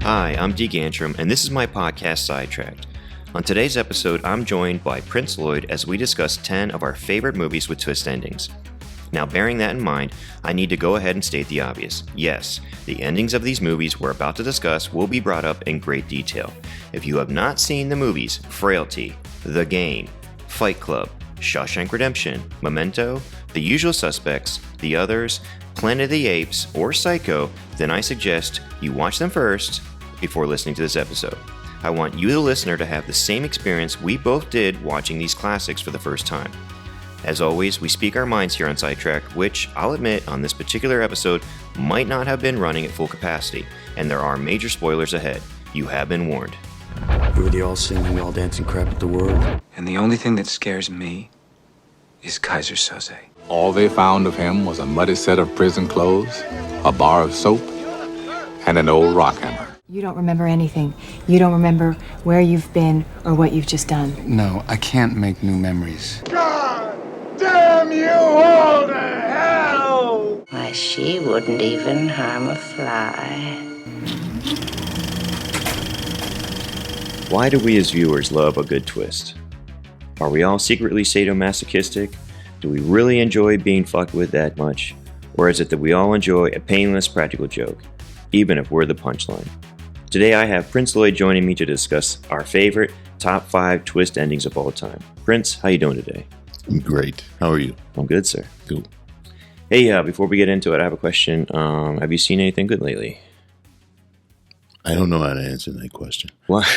Hi, I'm Dee Gantrum, and this is my podcast, SideTrack'd. On today's episode, I'm joined by Prince Lloyd as we discuss 10 of our favorite movies with twist endings. Now, bearing that in mind, I need to go ahead and state the obvious. Yes, the endings of these movies we're about to discuss will be brought up in great detail. If you have not seen the movies Frailty, The Game, Fight Club, Shawshank Redemption, Memento, The Usual Suspects, The Others, Planet of the Apes, or Psycho, then I suggest you watch them first before listening to this episode. I want you, the listener, to have the same experience we both did watching these classics for the first time. As always, we speak our minds here on SideTrack'd, which, I'll admit, on this particular episode, might not have been running at full capacity, and there are major spoilers ahead. You have been warned. You were the all-singing, all-dancing crap of the world. And the only thing that scares me is Kaiser Soze. All they found of him was a muddy set of prison clothes, a bar of soap, and an old rock hammer. You don't remember anything. You don't remember where you've been or what you've just done. No, I can't make new memories. God damn you all to hell! Why, she wouldn't even harm a fly. Why do we as viewers love a good twist? Are we all secretly sadomasochistic? Do we really enjoy being fucked with that much? Or is it that we all enjoy a painless practical joke, even if we're the punchline? Today I have Prince Lloyd joining me to discuss our favorite top 5 twist endings of all time. Prince, how you doing today? I'm great. How are you? I'm good, sir. Cool. Hey, before we get into it, I have a question. Have you seen anything good lately? I don't know how to answer that question. What?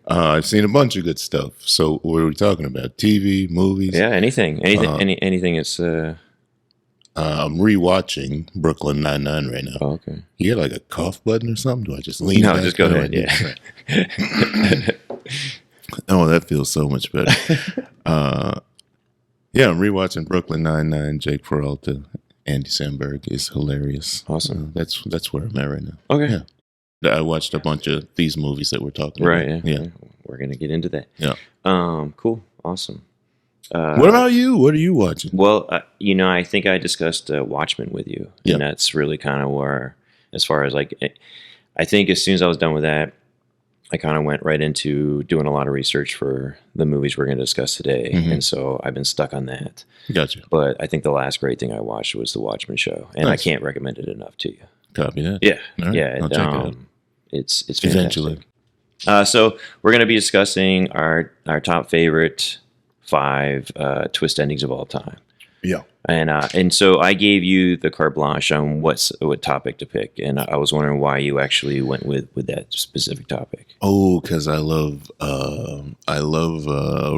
I've seen a bunch of good stuff. So what are we talking about? TV, movies? Yeah, anything. Anything is... I'm rewatching Brooklyn Nine-Nine right now. Oh, okay. You get like a cough button or something? Do I just lean back? No, just go ahead, yeah. Oh, that feels so much better. Yeah, I'm rewatching Brooklyn Nine-Nine. Jake Peralta, Andy Samberg is hilarious. Awesome. That's where I'm at right now. Okay. Yeah. I watched a bunch of these movies that we're talking about. Right, yeah. We're going to get into that. Yeah. Cool. Awesome. What about you? What are you watching? Well, I think I discussed Watchmen with you. Yeah. And that's really kind of where, as far as like, I think as soon as I was done with that, I kind of went right into doing a lot of research for the movies we're going to discuss today. Mm-hmm. And so I've been stuck on that. Gotcha. But I think the last great thing I watched was The Watchmen show. And nice. I can't recommend it enough to you. Copy that. Yeah. Right. Yeah. I'll check it out. It's fantastic. Eventually. So we're going to be discussing our top favorite 5 twist endings of all time. Yeah. And so I gave you the carte blanche on what topic to pick, and I was wondering why you actually went with that specific topic. Oh, because I love a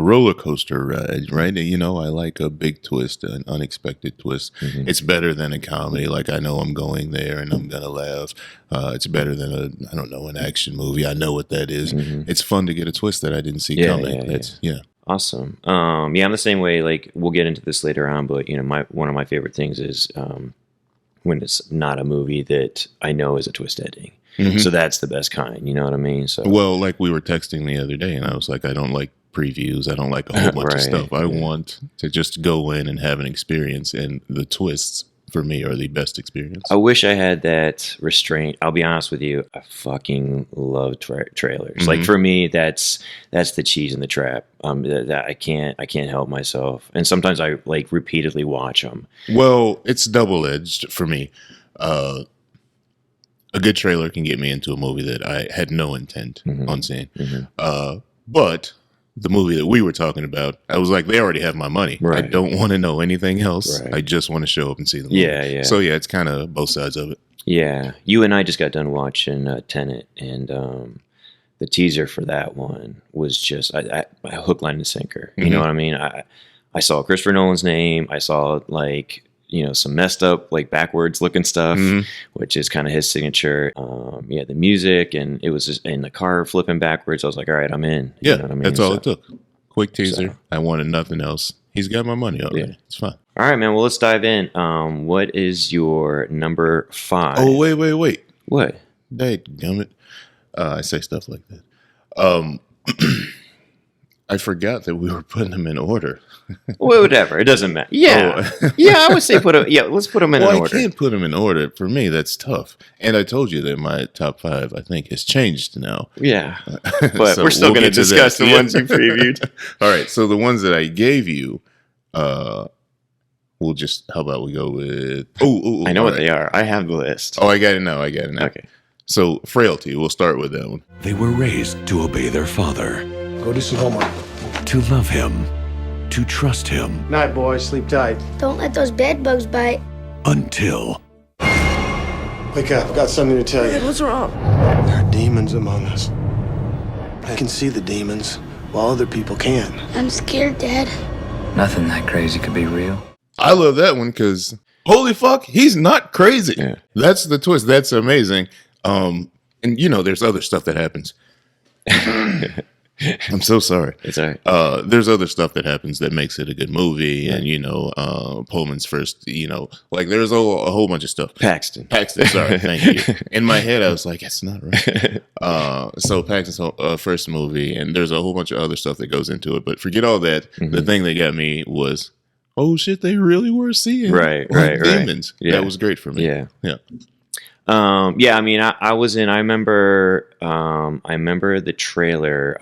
roller coaster ride, right? You know, I like a big twist, an unexpected twist. Mm-hmm. It's better than a comedy. Like I know I'm going there and I'm gonna laugh. It's better than an action movie. I know what that is. Mm-hmm. It's fun to get a twist that I didn't see coming. Yeah. Awesome. I'm the same way. Like we'll get into this later on, but one of my favorite things is when it's not a movie that I know is a twist ending. Mm-hmm. So that's the best kind. You know what I mean? So well, like we were texting the other day, and I was like, I don't like previews. I don't like a whole bunch of stuff. I want to just go in and have an experience, and the twists for me are the best experience. I wish I had that restraint. I'll be honest with you. I fucking love trailers. Mm-hmm. Like for me, that's the cheese in the trap. That I can't help myself. And sometimes I like repeatedly watch them. Well, it's double-edged for me. A good trailer can get me into a movie that I had no intent on seeing. Mm-hmm. But the movie that we were talking about, I was like, they already have my money. Right. I don't want to know anything else. Right. I just want to show up and see the movie. Yeah. So yeah, it's kind of both sides of it. Yeah. You and I just got done watching Tenet, and the teaser for that one was just I hook, line, and sinker. You know what I mean? I saw Christopher Nolan's name. I saw like some messed up like backwards looking stuff, which is kind of his signature. The music, and it was just in the car flipping backwards. I was like, all right, I'm in. You know what I mean? That's all it took. Quick teaser. I wanted nothing else. He's got my money already. Yeah. It's fine. All right, man. Well, let's dive in. What is your number 5? Oh, wait. What? Dadgummit. I say stuff like that. I forgot that we were putting them in order. Well, whatever. It doesn't matter. Yeah. Oh. Yeah, I would say let's put them in Well, an I order. can't put them in order. For me, that's tough. And I told you that my top 5, I think, has changed now. Yeah. But So we're still we'll going to get to discuss that. the ones you previewed. All right. So the ones that I gave you, we'll just, how about we go with, I know what they are. I have the list. Oh, I got it now. Okay. So Frailty, we'll start with that one. They were raised to obey their father, Go do some homework. to love him, to trust him, Night, boys. Sleep tight. Don't let those bed bugs bite. until Wake up. Got something to tell you. What's wrong? There are demons among us. I can see the demons while other people can. I'm scared, Dad. Nothing that crazy could be real. I love that one because holy fuck, he's not crazy. Yeah. That's the twist. That's amazing. And there's other stuff that happens. I'm so sorry. It's all right. There's other stuff that happens that makes it a good movie, and Pullman's first, there's a whole bunch of stuff. Paxton, sorry, thank you. In my head, I was like, that's not right. So Paxton's first movie, and there's a whole bunch of other stuff that goes into it. But forget all that. Mm-hmm. The thing that got me was, oh shit, they really were seeing right. demons. Yeah. That was great for me. Yeah. Yeah. I mean, I was in. I remember the trailer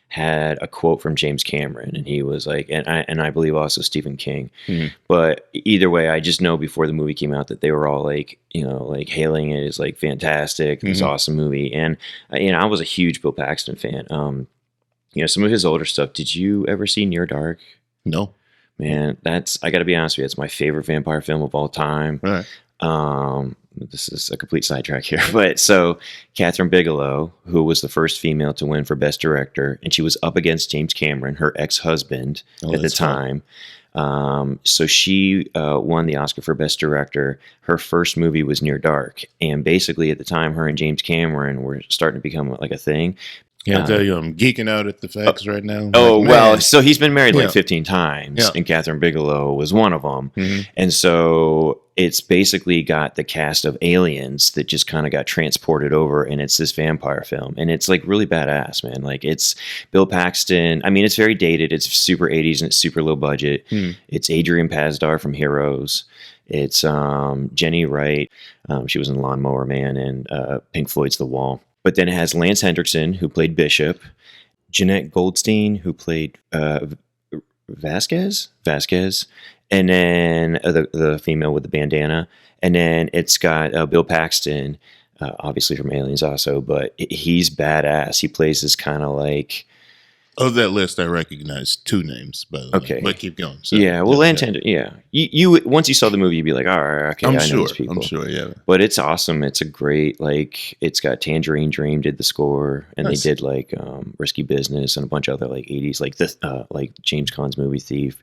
had a quote from James Cameron, and he was like, and I believe also Stephen King. Mm-hmm. But either way, I just know before the movie came out that they were all like hailing it as like fantastic, this awesome movie. And I was a huge Bill Paxton fan. Some of his older stuff. Did you ever see Near Dark? No. Man, I got to be honest with you. It's my favorite vampire film of all time. All right. This is a complete sidetrack here, but so Catherine Bigelow, who was the first female to win for Best Director, and she was up against James Cameron, her ex-husband at the time. So she won the Oscar for Best Director. Her first movie was Near Dark, and basically at the time, her and James Cameron were starting to become like a thing. Can I tell you, I'm geeking out at the facts right now. So he's been married like 15 times, Yeah. and Catherine Bigelow was one of them. Mhm. And so it's basically got the cast of Aliens that just kind of got transported over, and it's this vampire film, and it's like really badass, man. Like it's Bill Paxton. I mean, it's very dated. It's super 80s and it's super low budget. It's Adrian Pasdar from Heroes. It's Jenny Wright. She was in Lawnmower Man and Pink Floyd's The Wall. But then it has Lance Hendrickson, who played Bishop, Jeanette Goldstein, who played Vasquez, and then the female with the bandana. And then it's got Bill Paxton, obviously from Aliens also, but he's badass. He plays this kind of like... Of that list, I recognize 2 names, by the way. Okay. But keep going. So, Yeah, well, Lance Hendrickson, yeah. You once you saw the movie, you'd be like, all right, okay, I know these people. I'm sure, yeah. But it's awesome. It's a great, it's got Tangerine Dream did the score, and Nice. they did Risky Business and a bunch of other 80s, like James Caan's movie Thief.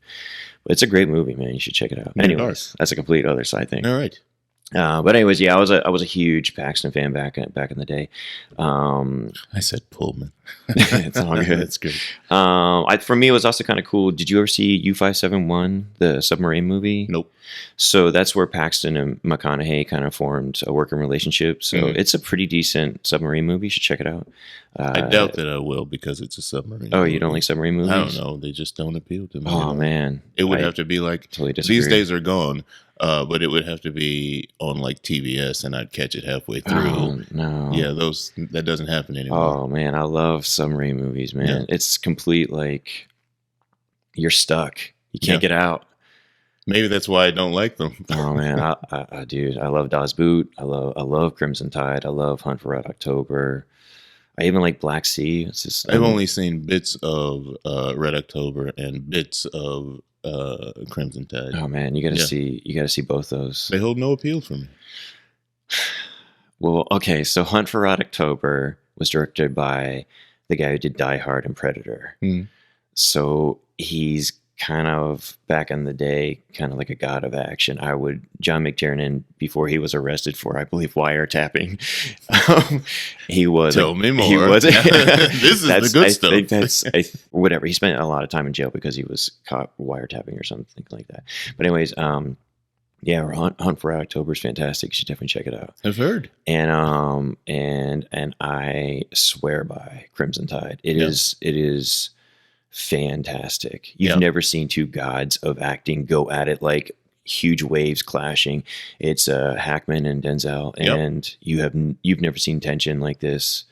But it's a great movie, man. You should check it out. Yeah, Anyways, that's a complete other side thing. All right. But anyways, yeah, I was a huge Paxton fan back in the day. I said Pullman. It's all good. That's good. For me, it was also kind of cool. Did you ever see U-571, the submarine movie? Nope. So that's where Paxton and McConaughey kind of formed a working relationship. So it's a pretty decent submarine movie. You should check it out. I doubt that I will because it's a submarine. Oh, movie. you don't like submarine movies? I don't know. They just don't appeal to me. Oh, man. It would have to be like, totally disagree. these days are gone, but it would have to be on like TBS and I'd catch it halfway through. Oh, no. Yeah, that doesn't happen anymore. Oh, man. I love submarine movies, man. Yeah. It's complete, you're stuck. You can't get out. Maybe that's why I don't like them. Oh man, dude, I love Das Boot. I love Crimson Tide. I love Hunt for Red October. I even like Black Sea. It's just I've only seen bits of Red October and bits of Crimson Tide. Oh man, you gotta see both those. They hold no appeal for me. Well, okay, so Hunt for Red October was directed by the guy who did Die Hard and Predator. So he's kind of back in the day, kind of like a god of action. John McTiernan, before he was arrested for, I believe, wiretapping, he was. Tell me more. He was. This is the good stuff. I think that's whatever. He spent a lot of time in jail because he was caught wiretapping or something like that. But anyways, yeah, Hunt for Red October is fantastic. You should definitely check it out. I've heard. And I swear by Crimson Tide. It is fantastic. You've never seen two gods of acting go at it like huge waves clashing. It's Hackman and Denzel, and you've never seen tension like this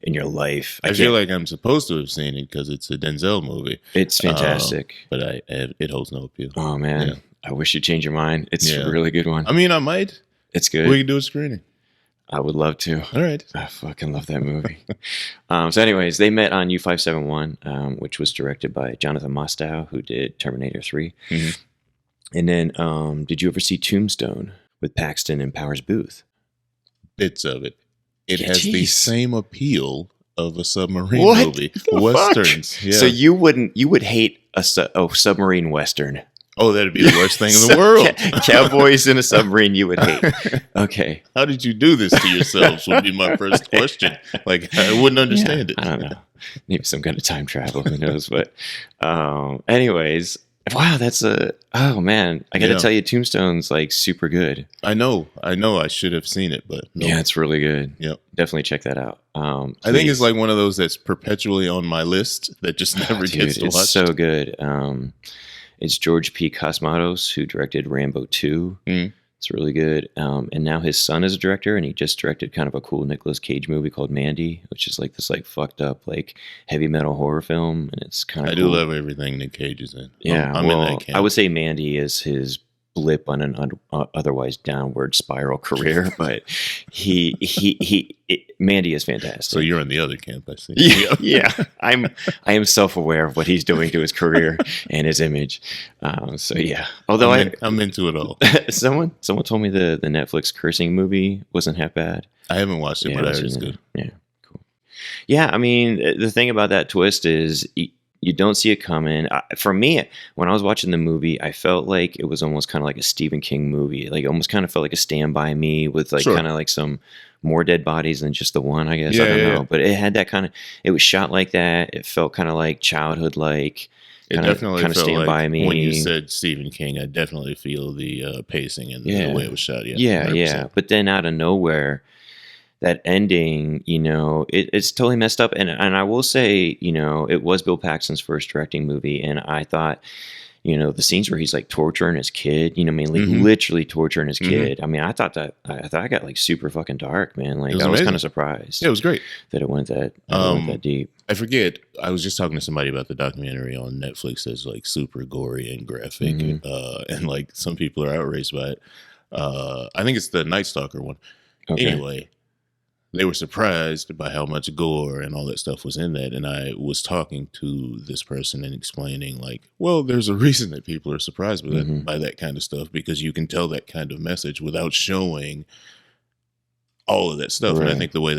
in your life. I feel like I'm supposed to have seen it because it's a Denzel movie. It's fantastic, but it holds no appeal. Oh man, I wish you'd change your mind. It's a really good one. I mean, I might. It's good. We can do a screening. I would love to. All right. I fucking love that movie. So anyways, they met on U-571, which was directed by Jonathan Mostow, who did Terminator 3. Mm-hmm. And then, did you ever see Tombstone with Paxton and Powers Booth? Bits of it. It has the same appeal of a submarine movie. Westerns. Yeah. So you would hate a submarine Western. Oh, that'd be the worst thing in the world. Cowboys in a submarine you would hate. Okay. How did you do this to yourselves would be my first question. Like, I wouldn't understand it. I don't know. Maybe some kind of time travel. Who knows? But anyways, wow, oh man. I got to tell you, Tombstone's like super good. I know. I should have seen it, but no. Yeah, it's really good. Yep. Definitely check that out. I think it's like one of those that's perpetually on my list that just never gets to watch. It's so good. It's George P. Cosmatos who directed Rambo 2. Mm. It's really good. And now his son is a director, and he just directed kind of a cool Nicolas Cage movie called Mandy, which is like this like fucked up like heavy metal horror film, and it's kind of. I do love everything Nick Cage is in. Yeah, I'm in that camp. I would say Mandy is his blip on an otherwise downward spiral career, but Mandy is fantastic. So you're in the other camp, I see. Yeah. I am self-aware of what he's doing to his career and his image. So yeah, although I'm into it all. Someone told me the Netflix cursing movie wasn't half bad. I haven't watched it, but I heard it's good. Yeah, cool. Yeah, I mean, the thing about that twist is you don't see it coming. For me, when I was watching the movie, I felt like it was almost kind of like a Stephen King movie. Like, almost kind of felt like a Stand By Me with like kind of like some more dead bodies than just the one, I guess. I don't know. But it had that kind of, it was shot like that. It felt kind of like childhood, like it definitely felt Stand like By Me. When you said Stephen King, I definitely feel the pacing and the way it was shot. Yeah. 100%. But then out of nowhere, that ending, it's totally messed up. And I will say, it was Bill Paxton's first directing movie. And I thought, the scenes where he's like torturing his kid, literally torturing his kid. I mean, I thought I got like super fucking dark, man. Like, I was kind of surprised. Yeah, it was great that it went that deep. I forget. I was just talking to somebody about the documentary on Netflix that's like super gory and graphic. And like some people are outraged by it. I think it's the Night Stalker one. Okay. Anyway. They were surprised by how much gore and all that stuff was in that. And I was talking to this person and explaining like, well, there's a reason that people are surprised by that kind of stuff, because you can tell that kind of message without showing all of that stuff. Right. And I think the way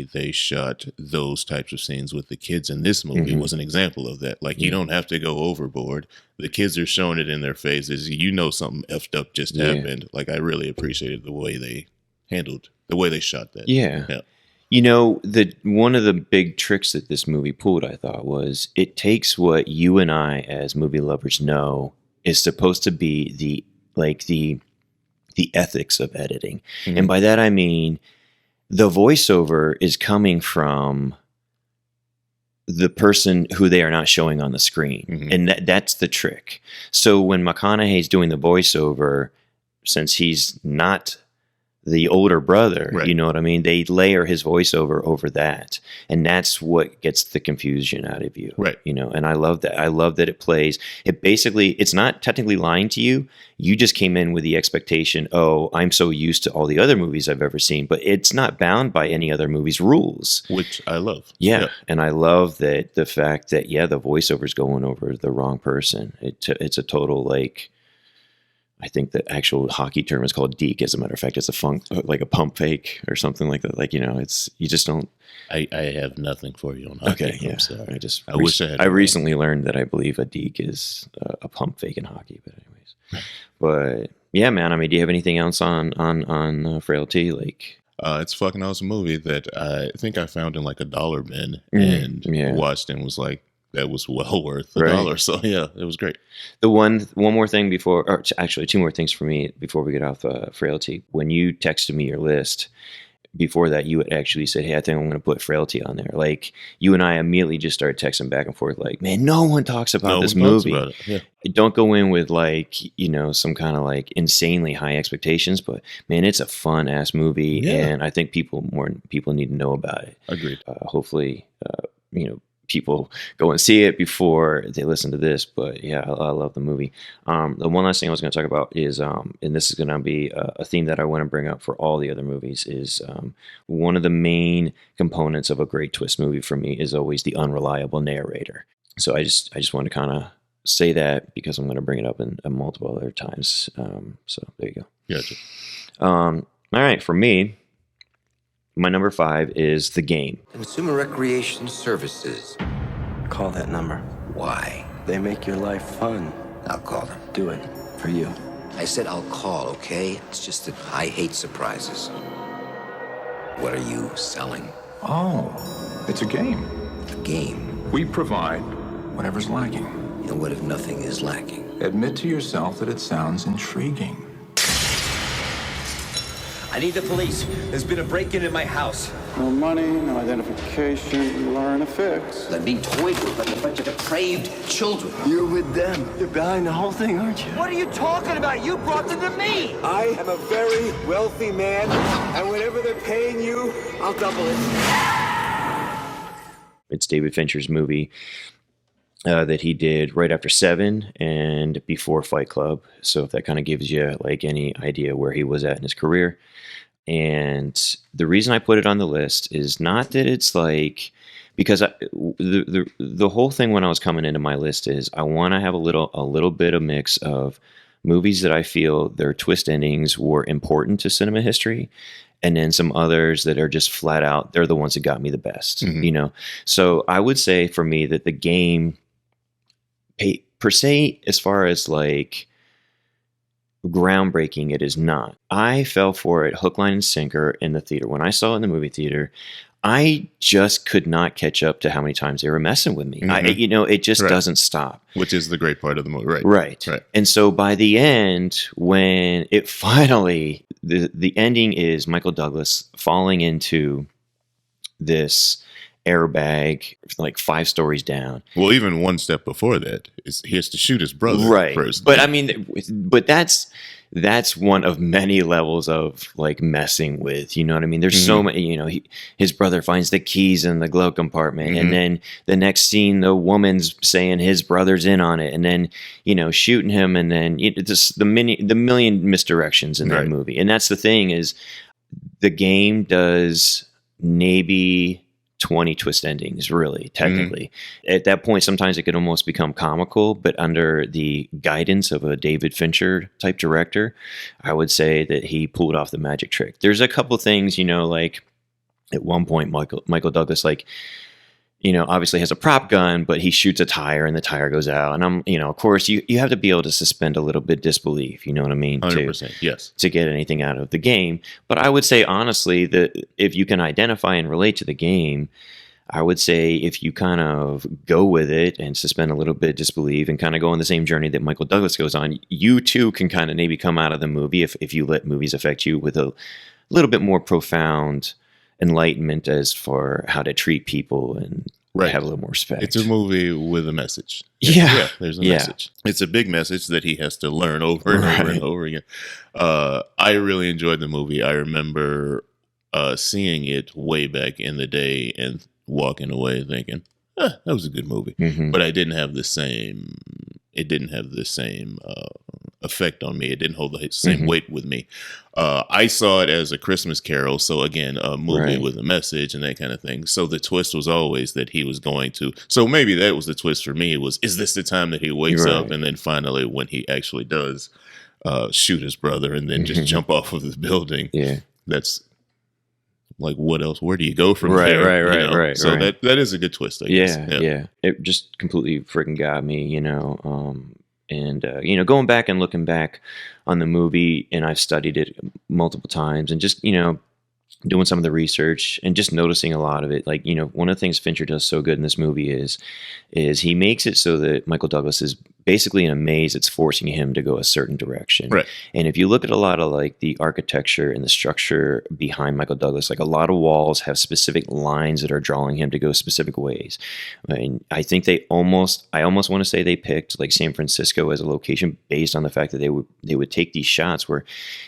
they shot those types of scenes with the kids in this movie was an example of that. Like, you don't have to go overboard. The kids are showing it in their faces. Something effed up just happened. Like, I really appreciated the way they handled the way they shot that. Yeah. One of the big tricks that this movie pulled, I thought, was it takes what you and I as movie lovers know is supposed to be the ethics of editing. And by that I mean the voiceover is coming from the person who they are not showing on the screen. And that's the trick. So when McConaughey's doing the voiceover, since he's not the older brother, right. You know what I mean? They layer his voiceover over that. And that's what gets the confusion out of you. Right. And I love that. I love that it's not technically lying to you. You just came in with the expectation, I'm so used to all the other movies I've ever seen, but it's not bound by any other movie's rules. Which I love. Yeah. Yep. And I love that the fact that, the voiceover's going over the wrong person. It's a total like, I think the actual hockey term is called deke. As a matter of fact, it's like a pump fake or something like that. Like, you just don't. I have nothing for you on hockey. Okay, yeah. I'm sorry. I wish I had. I recently learned that I believe a deke is a pump fake in hockey. But anyways, but yeah, man. I mean, do you have anything else on Frailty? Like, it's a fucking awesome movie that I think I found in like $1 bin and watched and was like, that was well worth $1. So yeah, it was great. The one more thing before, or actually two more things for me before we get off Frailty. When you texted me your list, before that, you had actually said, hey, I think I'm going to put Frailty on there. Like, you and I immediately just started texting back and forth, like, man, no one talks about this movie. About it. Yeah. Don't go in with, like, you know, some kind of like insanely high expectations, but man, it's a fun ass movie. Yeah. And I think more people need to know about it. Agreed. Hopefully, you know, people go and see it before they listen to this. But yeah, I love the movie. The one last thing I was going to talk about is, and this is going to be a theme that I want to bring up for all the other movies, is one of the main components of a great twist movie for me is always the unreliable narrator. So I just want to kind of say that because I'm going to bring it up in multiple other times. So there you go. Gotcha. All right, for me, my number 5 is The Game. Consumer Recreation Services. Call that number. Why? They make your life fun. I'll call them. Do it. For you. I said I'll call, okay? It's just that I hate surprises. What are you selling? Oh, it's a game. A game. We provide whatever's lacking. And what if nothing is lacking? Admit to yourself that it sounds intriguing. I need the police. There's been a break-in in my house. No money, no identification. You are in a fix. I'm being toyed with like a bunch of depraved children. You're with them. You're behind the whole thing, aren't you? What are you talking about? You brought them to me. I am a very wealthy man, and whatever they're paying you, I'll double it. It's David Fincher's movie that he did right after Seven and before Fight Club. So if that kind of gives you like any idea where he was at in his career. And the reason I put it on the list is not that it's like, because the whole thing when I was coming into my list is I want to have a little bit of mix of movies that I feel their twist endings were important to cinema history, and then some others that are just flat out, they're the ones that got me the best, you know? So I would say for me that The Game, per se, as far as like groundbreaking, it is not. I fell for it hook, line, and sinker in the theater. When I saw it in the movie theater, I just could not catch up to how many times they were messing with me. It just doesn't stop. Which is the great part of the movie, right? Right. And so by the end, when it finally, the ending is Michael Douglas falling into this airbag like 5 stories down. Well, even one step before that is he has to shoot his brother first. But I mean, but that's one of many levels of like messing with, you know what I mean? There's so many, you know, his brother finds the keys in the glove compartment, and then the next scene, the woman's saying his brother's in on it, and then, you know, shooting him, and then just the million misdirections in that movie. And that's the thing is, The Game does maybe 20 twist endings, really, technically. At that point, sometimes it could almost become comical, but under the guidance of a David Fincher type director, I would say that he pulled off the magic trick. There's a couple things, you know, like at one point, Michael Douglas, like, you know, obviously has a prop gun, but he shoots a tire and the tire goes out. And I'm, you know, of course, you have to be able to suspend a little bit disbelief, you know what I mean? 100%, yes. To get anything out of The Game. But I would say, honestly, that if you can identify and relate to The Game, I would say if you kind of go with it and suspend a little bit of disbelief and kind of go on the same journey that Michael Douglas goes on, you too can kind of maybe come out of the movie if you let movies affect you with a little bit more profound enlightenment as for how to treat people and have a little more respect. It's a movie with a message. Yeah. There's a message. It's a big message that he has to learn over and over and over again. I really enjoyed the movie. I remember seeing it way back in the day and walking away thinking, that was a good movie. But it didn't have the same effect on me. It didn't hold the same weight with me. I saw it as a Christmas Carol, so again, a movie with a message and that kind of thing. So the twist was always that he was going to. So maybe that was the twist for me. Is this the time that he wakes up, and then finally when he actually does shoot his brother and then just jump off of the building? Yeah, that's like, what else? Where do you go from there? Right. So that is a good twist, I guess. Yeah. It just completely freaking got me, you know. And, you know, going back and looking back on the movie, and I've studied it multiple times, and just, you know, doing some of the research and just noticing a lot of it. Like, you know, one of the things Fincher does so good in this movie is he makes it so that Michael Douglas is basically in a maze, it's forcing him to go a certain direction. Right. And if you look at a lot of like the architecture and the structure behind Michael Douglas, like a lot of walls have specific lines that are drawing him to go specific ways. And I think I almost want to say they picked like San Francisco as a location based on the fact that they would take these shots where,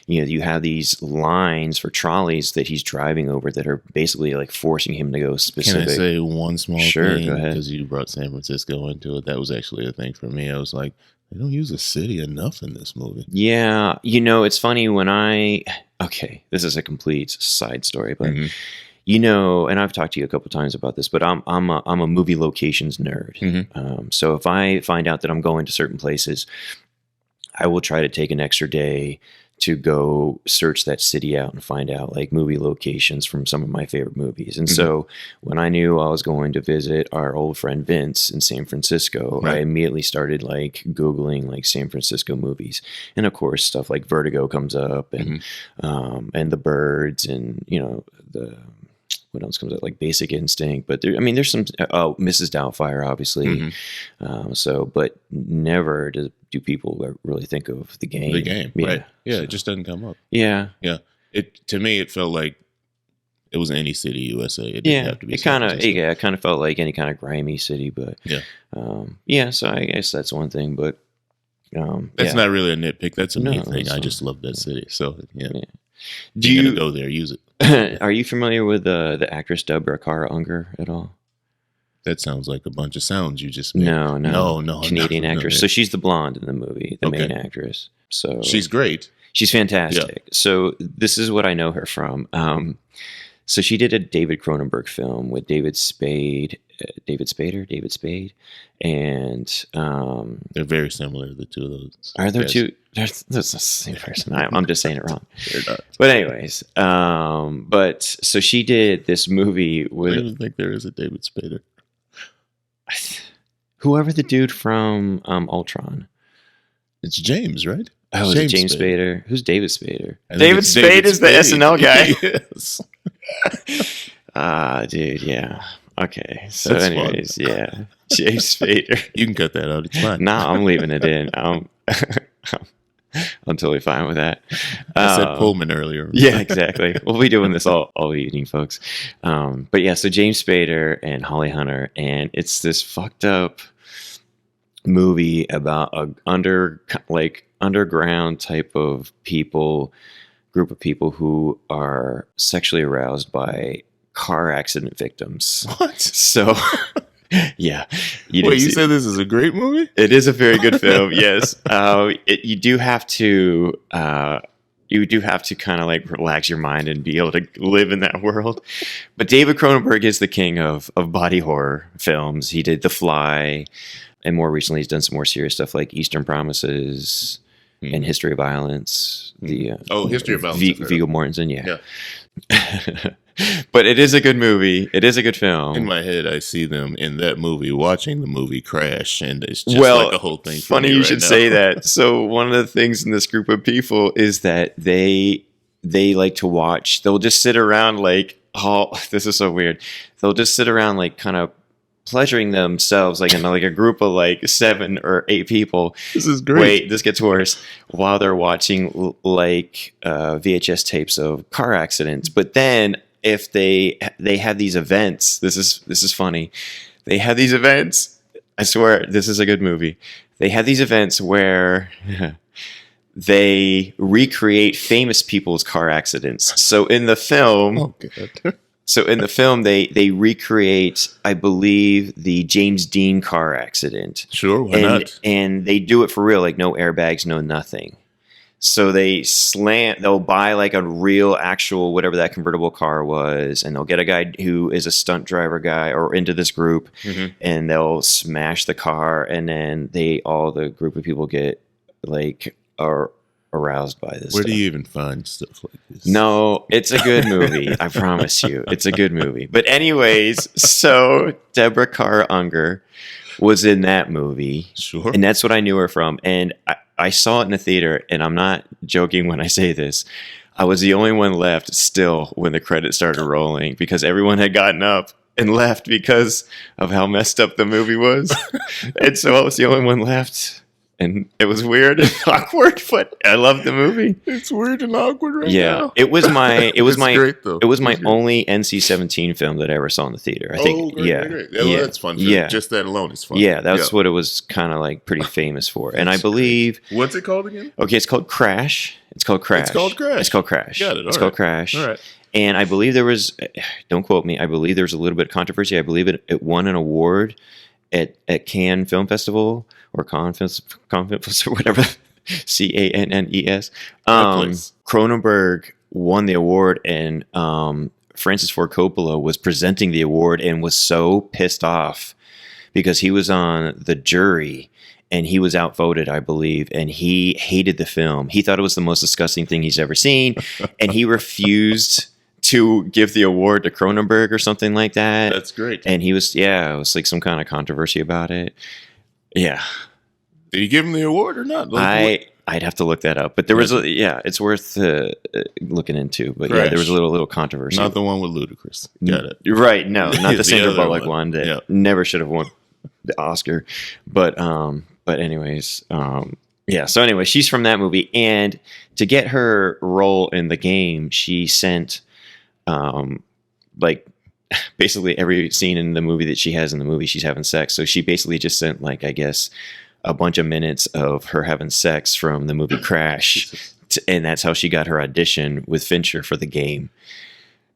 you know, you have these lines for trolleys that he's driving over that are basically like forcing him to go specific. Can I say one small Sure, thing? go ahead. Because you brought San Francisco into it. That was actually a thing for me. I was like, they don't use the city enough in this movie. Yeah, you know, it's funny when okay, this is a complete side story, but you know, and I've talked to you a couple times about this, but I'm a movie locations nerd. So if I find out that I'm going to certain places, I will try to take an extra day to go search that city out and find out like movie locations from some of my favorite movies. And so when I knew I was going to visit our old friend Vince in San Francisco, I immediately started like Googling like San Francisco movies. And of course, stuff like Vertigo comes up and The Birds and, you know, what else comes out? Like Basic Instinct, but there's some. Mrs. Doubtfire, obviously. But never do people really think of The Game. The Game, yeah. right? Yeah, it just doesn't come up. Yeah, yeah. To me, it felt like it was any city USA. It didn't have to be. It kind of felt like any kind of grimy city, but yeah. So I guess that's one thing, but that's not really a nitpick. That's a neat thing. I just love that city. So yeah. Do you go there? Use it. Are you familiar with the actress Deborah Kara Unger at all? That sounds like a bunch of sounds you just made. No. Canadian actress. So she's the blonde in the movie, the main actress. So she's great. She's fantastic. Yeah. So this is what I know her from. So she did a David Cronenberg film with David Spade, and they're very similar. The two of those. Are there two? That's the same person. I'm just saying it wrong. They're not. But anyways, so she did this movie with. I don't even think there is a David Spader. Whoever the dude from Ultron. It's James, right? Oh, is it James Spader? Who's David Spader? David Spade is the SNL guy. Yes. Dude, yeah. Okay. So That's anyways, fun. yeah. James Spader. You can cut that out. It's fine. Nah, I'm leaving it in. I'm totally fine with that. I said Pullman earlier. Yeah, exactly. We'll be doing this all evening, folks. But yeah, so James Spader and Holly Hunter, and it's this fucked up movie about a underground type of group of people who are sexually aroused by car accident victims. What? So yeah. You said this is a great movie? It is a very good film, yes. You do have to kind of like relax your mind and be able to live in that world. But David Cronenberg is the king of body horror films. He did The Fly, and more recently he's done some more serious stuff like Eastern Promises and History of Violence. History of Violence. Viggo Mortensen, yeah. But it is a good movie. It is a good film. In my head, I see them in that movie watching the movie crash, and it's just like a whole thing. Funny you should say that. So one of the things in this group of people is that they like to watch. They'll just sit around like, oh, this is so weird. They'll just sit around like kind of pleasuring themselves like in like a group of like 7 or 8 people. This is great. Wait, this gets worse. While they're watching like VHS tapes of car accidents, but then if they have these events, this is funny. They have these events. I swear, this is a good movie. They have these events where they recreate famous people's car accidents. So in the film, they recreate, I believe, the James Dean car accident. Sure, why not? And they do it for real, like no airbags, no nothing. So they'll buy like a real actual, whatever that convertible car was, and they'll get a guy who is a stunt driver guy or into this group, and they'll smash the car, and then all the group of people get like aroused by this. Where do you even find stuff like this? No, it's a good movie. I promise you. It's a good movie. But anyways, so Deborah Kara Unger was in that movie. Sure. And that's what I knew her from. And I saw it in the theater, and I'm not joking when I say this. I was the only one left still when the credits started rolling because everyone had gotten up and left because of how messed up the movie was. And so I was the only one left. and it was weird and awkward, but I loved the movie. It's weird and awkward right now. It was my great, though. it was my only NC-17 film that I ever saw in the theater. I think. Great. Well, that's fun. Just that alone is fun. Yeah, that's what it was kind of like pretty famous for. And I believe what's it called again? Okay, it's called Crash. It's called Crash. Got it. It's called Crash. All right. And I believe there was, don't quote me, I believe there was a little bit of controversy. I believe it won an award at Cannes Film Festival or Cannes or whatever, Cannes. Cronenberg won the award, and Francis Ford Coppola was presenting the award and was so pissed off because he was on the jury and he was outvoted, I believe, and he hated the film. He thought it was the most disgusting thing he's ever seen, and he refused to give the award to Cronenberg or something like that. That's great. And he was, it was like some kind of controversy about it. Yeah. Did he give him the award or not? I'd have to look that up, but there was it's worth looking into. But Crash. There was a little controversy. Not the one with Ludacris. Got it. Right? No, not the Sandra Bullock one that Yeah. never should have won the Oscar. But anyways, So anyway, she's from that movie, and to get her role in the game, she sent like basically every scene in the movie that she has in the movie, she's having sex. So she basically just sent like, I guess, a bunch of minutes of her having sex from the movie Crash. And that's how she got her audition with Fincher for the game.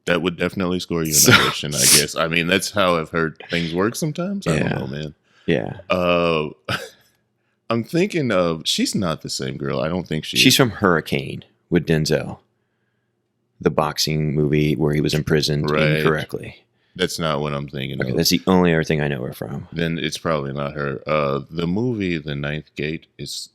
That would definitely score you an audition, I guess. I mean, that's how I've heard things work sometimes. I don't know, man. Yeah. I'm thinking of, she's not the same girl. I don't think she's from Hurricane with Denzel. The boxing movie where he was imprisoned incorrectly. That's not what I'm thinking of. That's the only other thing I know her from. Then it's probably not her. The movie The Ninth Gate is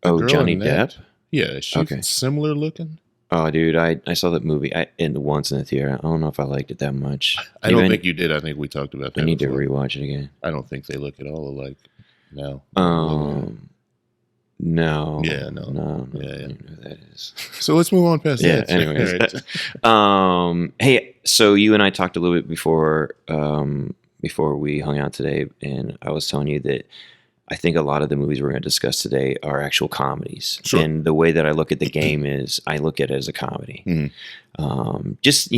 Johnny Depp? Yeah, she's similar looking. Oh, dude, I saw that movie once in the theater. I don't know if I liked it that much. I don't think you did. I think we talked about that. I need to rewatch it again. I don't think they look at all alike now. No. Yeah, no. Yeah. I don't know who that is. So let's move on past that. Anyways. Hey, so you and I talked a little bit before we hung out today, and I was telling you that I think a lot of the movies we're going to discuss today are actual comedies. Sure. And the way that I look at the game is I look at it as a comedy. Mm-hmm. Just,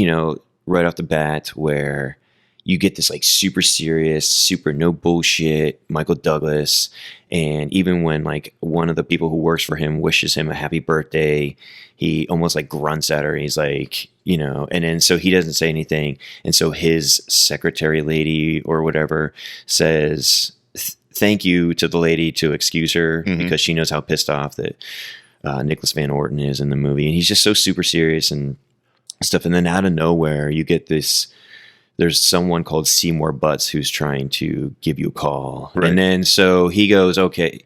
right off the bat where you get this like super serious, super no bullshit Michael Douglas. And even when like one of the people who works for him wishes him a happy birthday, he almost like grunts at her. He's like, and then so he doesn't say anything. And so his secretary lady or whatever says thank you to the lady to excuse her because she knows how pissed off that Nicholas Van Orton is in the movie. And he's just so super serious and stuff. And then out of nowhere, you get this. There's someone called Seymour Butts who's trying to give you a call. Right. And then so he goes, okay,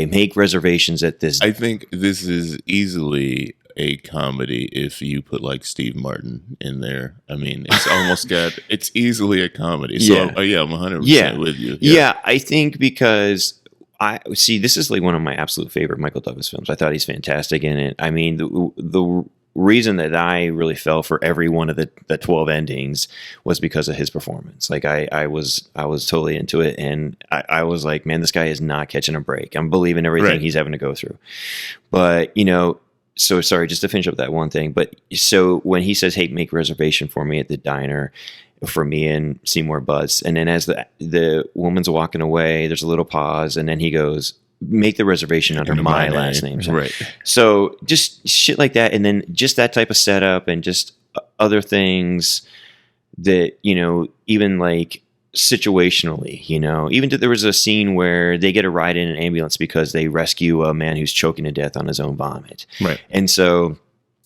make reservations at this. I think this is easily a comedy if you put like Steve Martin in there. I mean, it's it's easily a comedy. So I'm 100% with you. Yeah, I think because this is like one of my absolute favorite Michael Douglas films. I thought he's fantastic in it. I mean, the reason that I really fell for every one of the 12 endings was because of his performance. Like I was totally into it, and I was like, man, this guy is not catching a break. I'm believing everything he's having to go through. But so sorry, just to finish up that one thing. But so when he says, hey, make reservation for me at the diner for me and Seymour Butts, and then as the woman's walking away, there's a little pause, and then he goes, make the reservation under my last name. Right. So just shit like that. And then just that type of setup and just other things that, even like situationally, even there was a scene where they get a ride in an ambulance because they rescue a man who's choking to death on his own vomit. Right. And so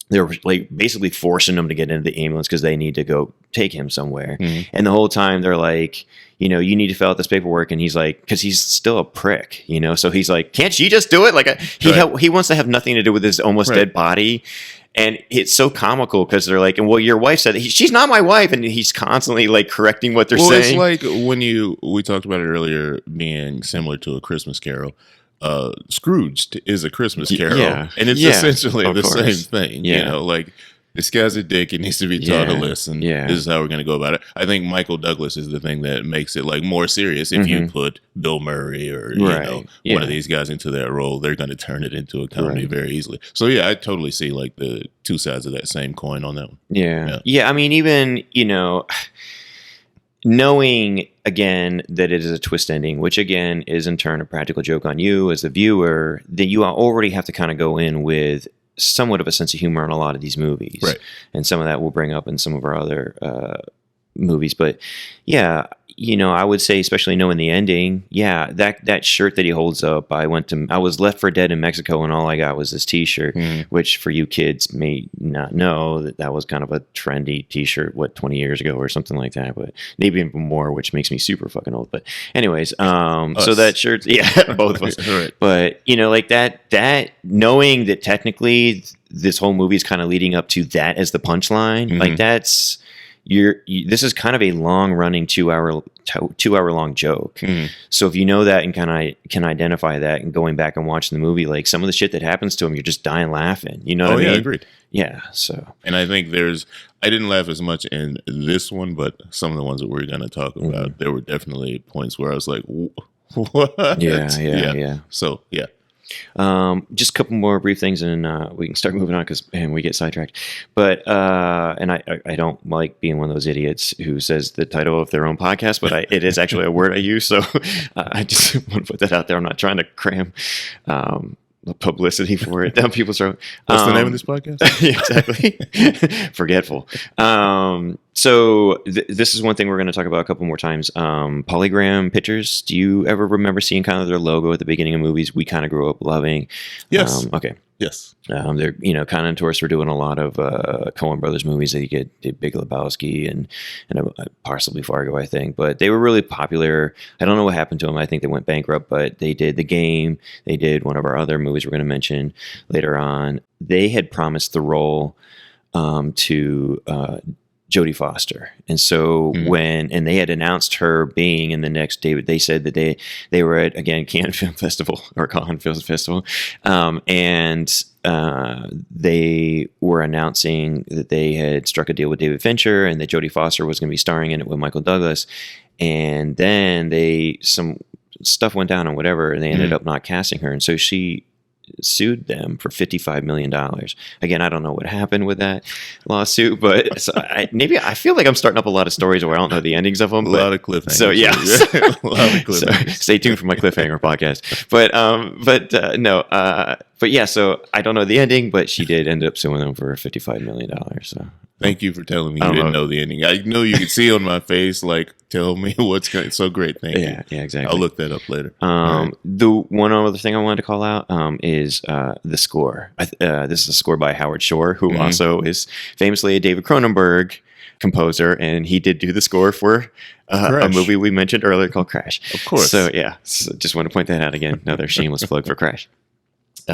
they're like basically forcing him to get into the ambulance because they need to go take him somewhere. Mm-hmm. And the whole time they're like, you need to fill out this paperwork. And he's like, because he's still a prick, so he's like, can't she just do it? Like he wants to have nothing to do with his almost dead body. And it's so comical because they're like, well, your wife said she's not my wife. And he's constantly like correcting what they're saying. It's like when we talked about it earlier being similar to A Christmas Carol. Scrooged is A Christmas Carol, and it's essentially the same thing. This guy's a dick. He needs to be taught a lesson. Yeah. This is how we're going to go about it. I think Michael Douglas is the thing that makes it like more serious. If you put Bill Murray or you know one of these guys into that role, they're going to turn it into a comedy very easily. So yeah, I totally see like the two sides of that same coin on that one. Yeah. I mean, even knowing again that it is a twist ending, which again is in turn a practical joke on you as the viewer, that you already have to kind of go in with somewhat of a sense of humor in a lot of these movies. Right. And some of that we'll bring up in some of our other movies. But yeah, I would say, especially knowing the ending, that shirt that he holds up, I was left for dead in Mexico and all I got was this t-shirt, which for you kids may not know that was kind of a trendy t-shirt, 20 years ago or something like that, but maybe even more, which makes me super fucking old. But anyways, so that shirt, both of us. Right. But, like that knowing that technically this whole movie is kind of leading up to that as the punchline, like that's... this is kind of a long running 2 hour long joke. So if you know that and can identify that and going back and watching the movie, like some of the shit that happens to him, you're just dying laughing. You know what I mean? Agreed. Yeah. So, and I think I didn't laugh as much in this one, but some of the ones that we're going to talk about, there were definitely points where I was like, what? Yeah. So yeah. Just a couple more brief things and we can start moving on because we get sidetracked. But and I don't like being one of those idiots who says the title of their own podcast, but it is actually a word I use, so I just want to put that out there. I'm not trying to cram publicity for it down people's throat. What's the name of this podcast? Exactly. Forgetful. So this is one thing we're going to talk about a couple more times. Polygram pictures. Do you ever remember seeing kind of their logo at the beginning of movies we kind of grew up loving? Yes. Okay. Yes. They're kind of notorious for doing a lot of Coen Brothers movies. They did Big Lebowski and possibly Fargo, I think. But they were really popular. I don't know what happened to them. I think they went bankrupt. But they did The Game. They did one of our other movies we're going to mention later on. They had promised the role to Jodie Foster, and so when they had announced her being in the next David, they said that they were at Cannes Film Festival or Cannes Film Festival, and they were announcing that they had struck a deal with David Fincher and that Jodie Foster was going to be starring in it with Michael Douglas, and then some stuff went down or whatever, and they ended up not casting her, and so she sued them for $55 million. Again, I don't know what happened with that lawsuit, but I feel like I'm starting up a lot of stories where I don't know the endings of them. A lot of cliffhangers. So yeah, a lot of cliffhangers. So stay tuned for my cliffhanger podcast. But yeah, so I don't know the ending, but she did end up suing them for $55 million. So thank you for telling me you didn't know the ending. I know you could see on my face, like, tell me what's going. So great, thank you. Yeah, exactly. I'll look that up later. The one other thing I wanted to call out is the score. This is a score by Howard Shore, who also is famously a David Cronenberg composer, and he did do the score for a movie we mentioned earlier called Crash. Of course. So yeah, just want to point that out again. Another shameless plug for Crash.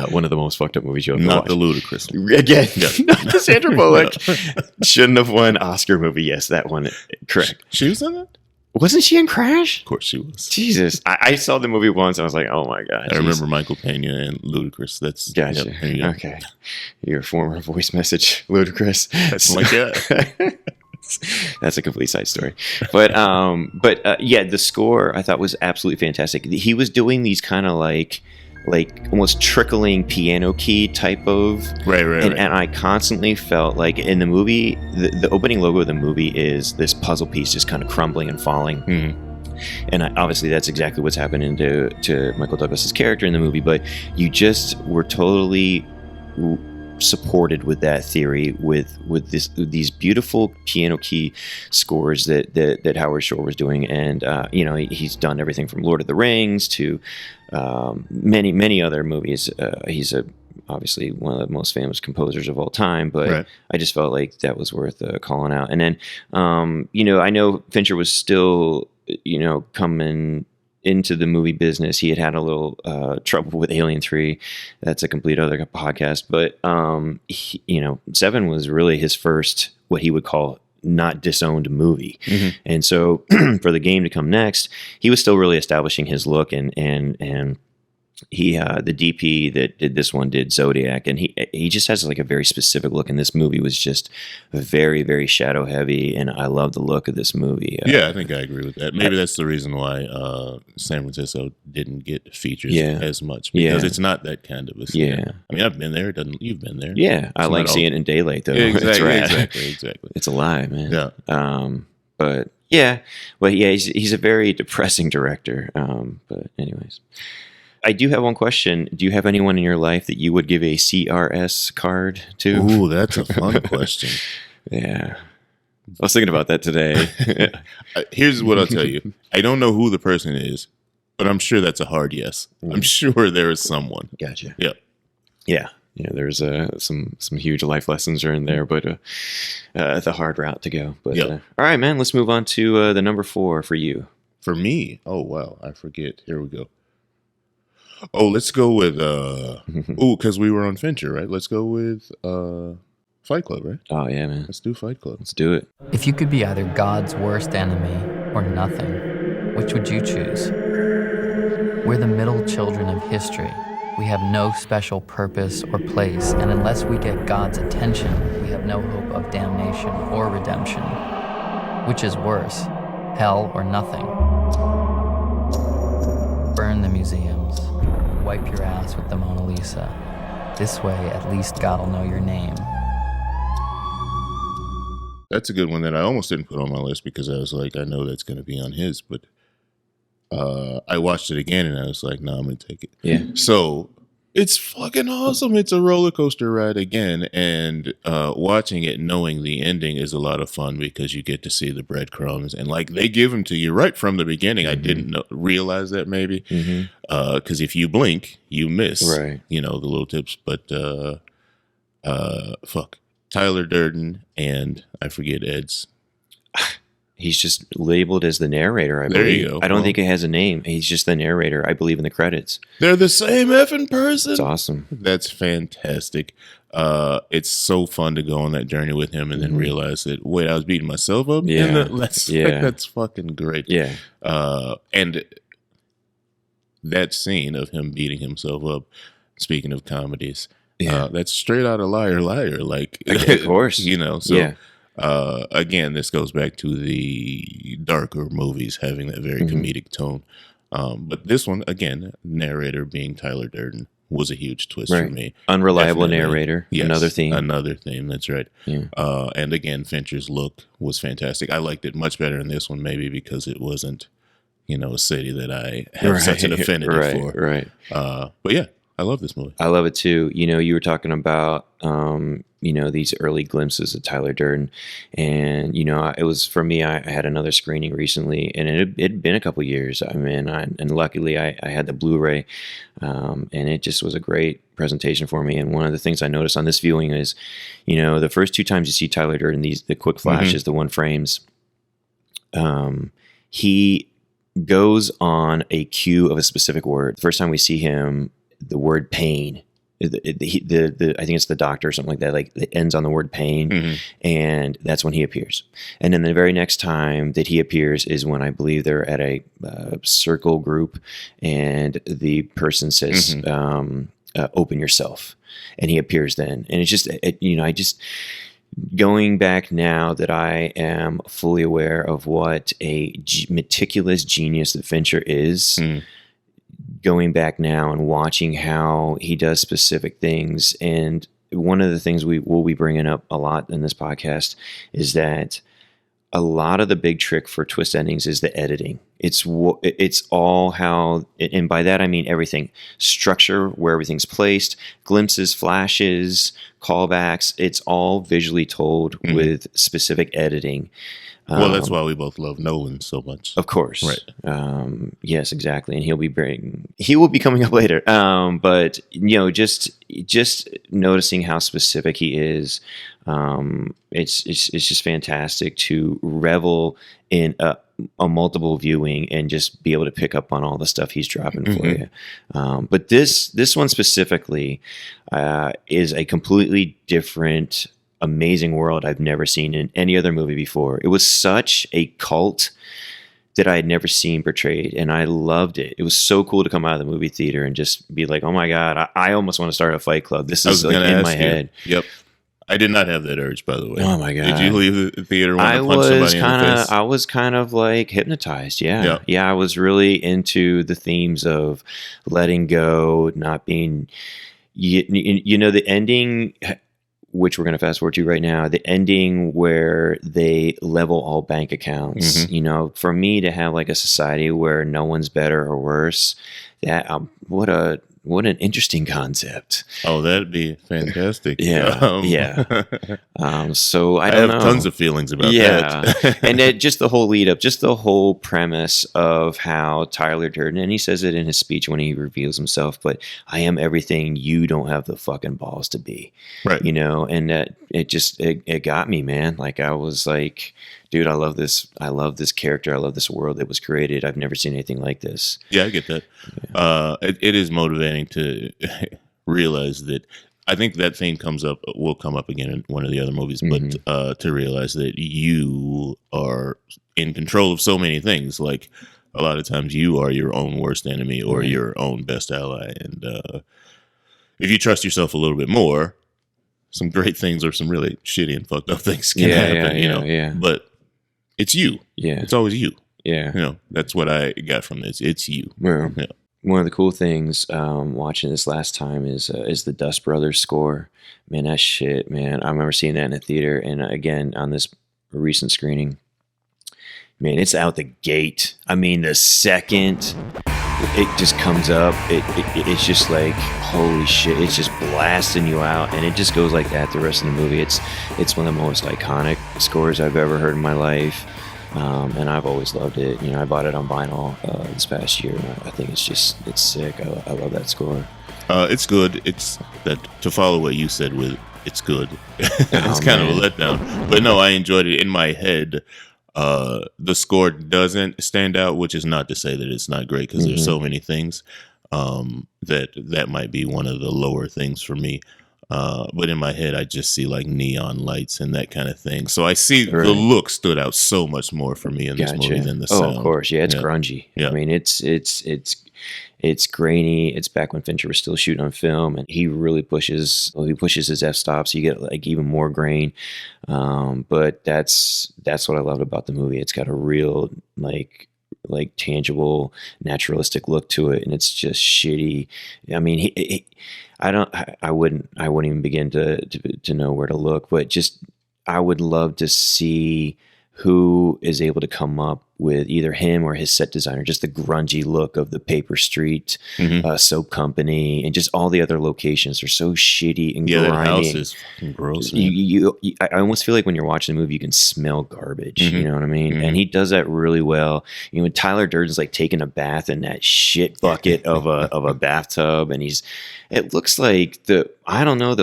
One of the most fucked up movies you'll ever watch. Not the ludicrous one. Again, not the Sandra Bullock. Shouldn't have won Oscar movie. Yes, that one. Correct. She was in that? Wasn't she in Crash? Of course she was. Jesus. I saw the movie once and I was like, oh my God. I remember Michael Pena and Ludacris. That's gotcha. Yep, okay. Your former voice message, Ludacris. That's my God. That's a complete side story. But yeah, the score I thought was absolutely fantastic. He was doing these kind of like almost trickling piano key type of right. And I constantly felt like in the movie, the opening logo of the movie is this puzzle piece just kind of crumbling and falling. And obviously that's exactly what's happening to Michael Douglas's character in the movie, but you just were totally supported with that theory with these beautiful piano key scores that Howard Shore was doing. And he's done everything from Lord of the Rings to many other movies. He's obviously one of the most famous composers of all time, but right. I just felt like that was worth calling out. And then I know Fincher was still coming into the movie business. He had a little trouble with Alien 3. That's a complete other podcast. But, Seven was really his first, what he would call not disowned movie. Mm-hmm. And so for The Game to come next, he was still really establishing his look and the DP that did this one did Zodiac, and he just has like a very specific look. And this movie was just very, very shadow heavy, and I love the look of this movie. Yeah, I think I agree with that. Maybe that's the reason why San Francisco didn't get features as much, because it's not that kind of a scene. Yeah. I mean, I've been there. You've been there. Yeah, I like seeing it in daylight though. Exactly. It's a lie, man. Yeah. But yeah, he's a very depressing director. But anyways. I do have one question. Do you have anyone in your life that you would give a CRS card to? Ooh, that's a fun question. Yeah. I was thinking about that today. Here's what I'll tell you. I don't know who the person is, but I'm sure that's a hard yes. I'm sure there is someone. Gotcha. Yeah. Yeah. Yeah, there's some huge life lessons are in there, but the hard route to go. But all right, man, let's move on to the number 4 for you. For me? Oh, wow. I forget. Here we go. Oh, let's go with because we were on Fincher, right? Let's go with Fight Club, right? Oh yeah, man. Let's do Fight Club. Let's do it. If you could be either God's worst enemy or nothing, which would you choose? We're the middle children of history. We have no special purpose or place, and unless we get God's attention, we have no hope of damnation or redemption. Which is worse, hell or nothing? Burn the museums. Wipe your ass with the Mona Lisa. This way, at least God will know your name. That's a good one that I almost didn't put on my list because I was like, I know that's going to be on his, but I watched it again and I was like, no, I'm going to take it. Yeah. So it's fucking awesome. It's a roller coaster ride again. And watching it, knowing the ending is a lot of fun because you get to see the breadcrumbs and like they give them to you right from the beginning. I didn't realize that maybe because if you blink, you miss, right? You know, the little tips. But Tyler Durden and I forget Ed's. He's just labeled as the narrator, I believe. There you go. I don't think it has a name. He's just the narrator, I believe, in the credits. They're the same effing person. It's awesome. That's fantastic. It's so fun to go on that journey with him and then realize that, wait, I was beating myself up? Yeah. That's fucking great. Yeah. And that scene of him beating himself up, speaking of comedies, that's straight out of Liar Liar. Like, of course. You know, so again, this goes back to the darker movies having that very comedic tone. But this one, again, narrator being Tyler Durden was a huge twist for me. Unreliable narrator. Yes, another theme. Another theme, that's right. Yeah. And again, Fincher's look was fantastic. I liked it much better in this one, maybe because it wasn't, you know, a city that I have such an affinity for. Right. But yeah, I love this movie. I love it too. You know, you were talking about, you know, these early glimpses of Tyler Durden. And, you know, it was for me, I had another screening recently and it'd been a couple years. I mean, and luckily I had the Blu-ray and it just was a great presentation for me. And one of the things I noticed on this viewing is, you know, the first 2 times you see Tyler Durden, the quick flashes, the 1 frames, he goes on a cue of a specific word. The first time we see him, the word pain, I think it's the doctor or something like that, like it ends on the word pain, and that's when he appears. And then the very next time that he appears is when I believe they're at a circle group and the person says, open yourself, and he appears then. And it's just, you know, I just, going back now that I am fully aware of what a meticulous genius that Fincher is, going back now and watching how he does specific things. And one of the things we will be bringing up a lot in this podcast is that a lot of the big trick for twist endings is the editing. It's all how, and by that I mean everything. Structure, where everything's placed, glimpses, flashes, callbacks. It's all visually told with specific editing. Well, that's why we both love Nolan so much. Of course. Right. Yes, exactly. And he will be coming up later. But you know, just noticing how specific he is, it's just fantastic to revel in a multiple viewing and just be able to pick up on all the stuff he's dropping for you. But this one specifically is a completely different, amazing world I've never seen in any other movie before. It was such a cult that I had never seen portrayed, and I loved it. It was so cool to come out of the movie theater and just be like, "Oh my god, I almost want to start a fight club." This is like in my head. Yep. I did not have that urge, by the way. Oh my god! Did you leave the theater want to punch somebody in the face? I was kind of like hypnotized. Yeah. I was really into the themes of letting go, not being. You know, the ending, which we're going to fast forward to right now, the ending where they level all bank accounts. Mm-hmm. You know, for me to have like a society where no one's better or worse, that what an interesting concept. Oh, that'd be fantastic. Yeah. So I don't know. have tons of feelings about that. And then just the whole lead up, just the whole premise of how Tyler Durden, and he says it in his speech when he reveals himself, but I am everything you don't have the fucking balls to be. Right. You know, and it got me, man. Like I was like, dude, I love this character. I love this world that was created. I've never seen anything like this. Yeah, I get that. Yeah. It is motivating to realize that. I think that theme will come up again in one of the other movies, but to realize that you are in control of so many things. Like a lot of times you are your own worst enemy or your own best ally. And if you trust yourself a little bit more, some great things or some really shitty and fucked up things can happen, you know. Yeah. But it's you. Yeah. It's always you. Yeah. You know, that's what I got from this. It's you. Yeah. Yeah. One of the cool things watching this last time is the Dust Brothers score. Man, that shit, man. I remember seeing that in the theater, and again on this recent screening. Man, it's out the gate. I mean, the second it just comes up, it's just like, holy shit! It's just blasting you out, and it just goes like that the rest of the movie. It's one of the most iconic scores I've ever heard in my life. And I've always loved it. You know, I bought it on vinyl this past year. And I think it's sick. I love that score. It's good. It's that to follow what you said with it's good. It's kind of a letdown, but no, I enjoyed it. In my head, the score doesn't stand out, which is not to say that it's not great because there's so many things that might be one of the lower things for me. But in my head, I just see like neon lights and that kind of thing. So I see the look stood out so much more for me in this movie than the sound. Oh, of course. Yeah, it's grungy. Yeah. I mean, it's grainy. It's back when Fincher was still shooting on film, and he really pushes his f-stops. You get like even more grain. But that's what I loved about the movie. It's got a real like tangible, naturalistic look to it, and it's just shitty. I mean, I wouldn't even begin to know where to look, but just I would love to see who is able to come up with either him or his set designer, just the grungy look of the Paper Street Soap Company, and just all the other locations are so shitty and grimy. That house is fucking gross. I almost feel like when you're watching the movie, you can smell garbage. You know what I mean? And he does that really well. You know, Tyler Durden's like taking a bath in that shit bucket of a bathtub, and it looks like the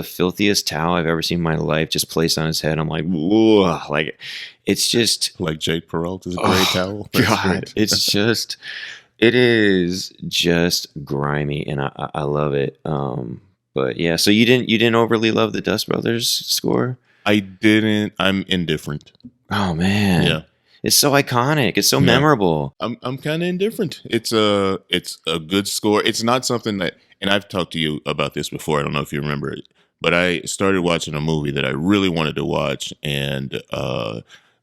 filthiest towel I've ever seen in my life just placed on his head. I'm like, whoa, like it's just like Jake Peralta's gray towel. God, it is just grimy, and I love it. But yeah, so you didn't overly love the Dust Brothers score? I didn't. I'm indifferent. Oh man, yeah, it's so iconic. It's so memorable. I'm kind of indifferent. It's a good score. It's not something that, and I've talked to you about this before. I don't know if you remember it, but I started watching a movie that I really wanted to watch, and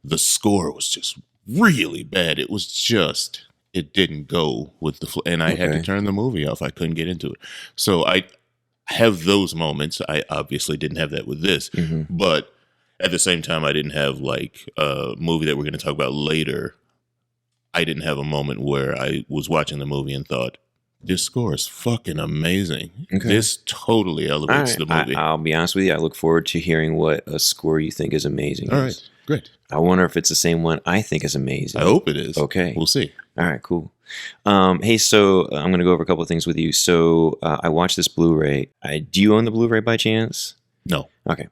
the score was just really bad. It was just, it didn't go with the and I had to turn the movie off. I couldn't get into it. So I have those moments. I obviously didn't have that with this, but at the same time, I didn't have like a movie that we're going to talk about later. I didn't have a moment where I was watching the movie and thought, this score is fucking amazing. Okay. This totally elevates the movie. I'll be honest with you. I look forward to hearing what a score you think is amazing. All right, great. I wonder if it's the same one I think is amazing. I hope it is. Okay. We'll see. All right, cool. Hey, so I'm going to go over a couple of things with you. So I watched this Blu-ray. Do you own the Blu-ray by chance? No. Okay.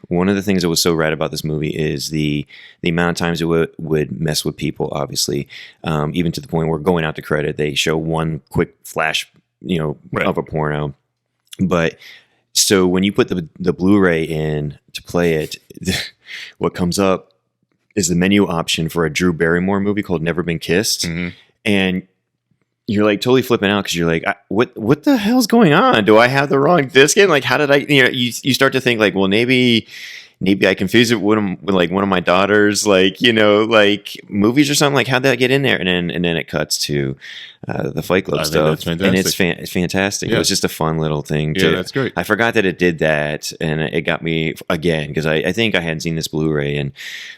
One of the things that was so rad about this movie is the amount of times it would mess with people, obviously, even to the point where going out to credit, they show one quick flash, of a porno. But so when you put the Blu-ray in to play it, what comes up is the menu option for a Drew Barrymore movie called Never Been Kissed. And you're like totally flipping out because you're like, what the hell's going on? Do I have the wrong disc in? Like, how did I, you start to think like, well, maybe I confused it with like one of my daughters, like, like movies or something. Like, how'd that get in there? And then it cuts to the Fight Club stuff. And it's fantastic. Yeah. It was just a fun little thing. Yeah, that's great. I forgot that it did that. And it got me again, because I think I hadn't seen this Blu-ray in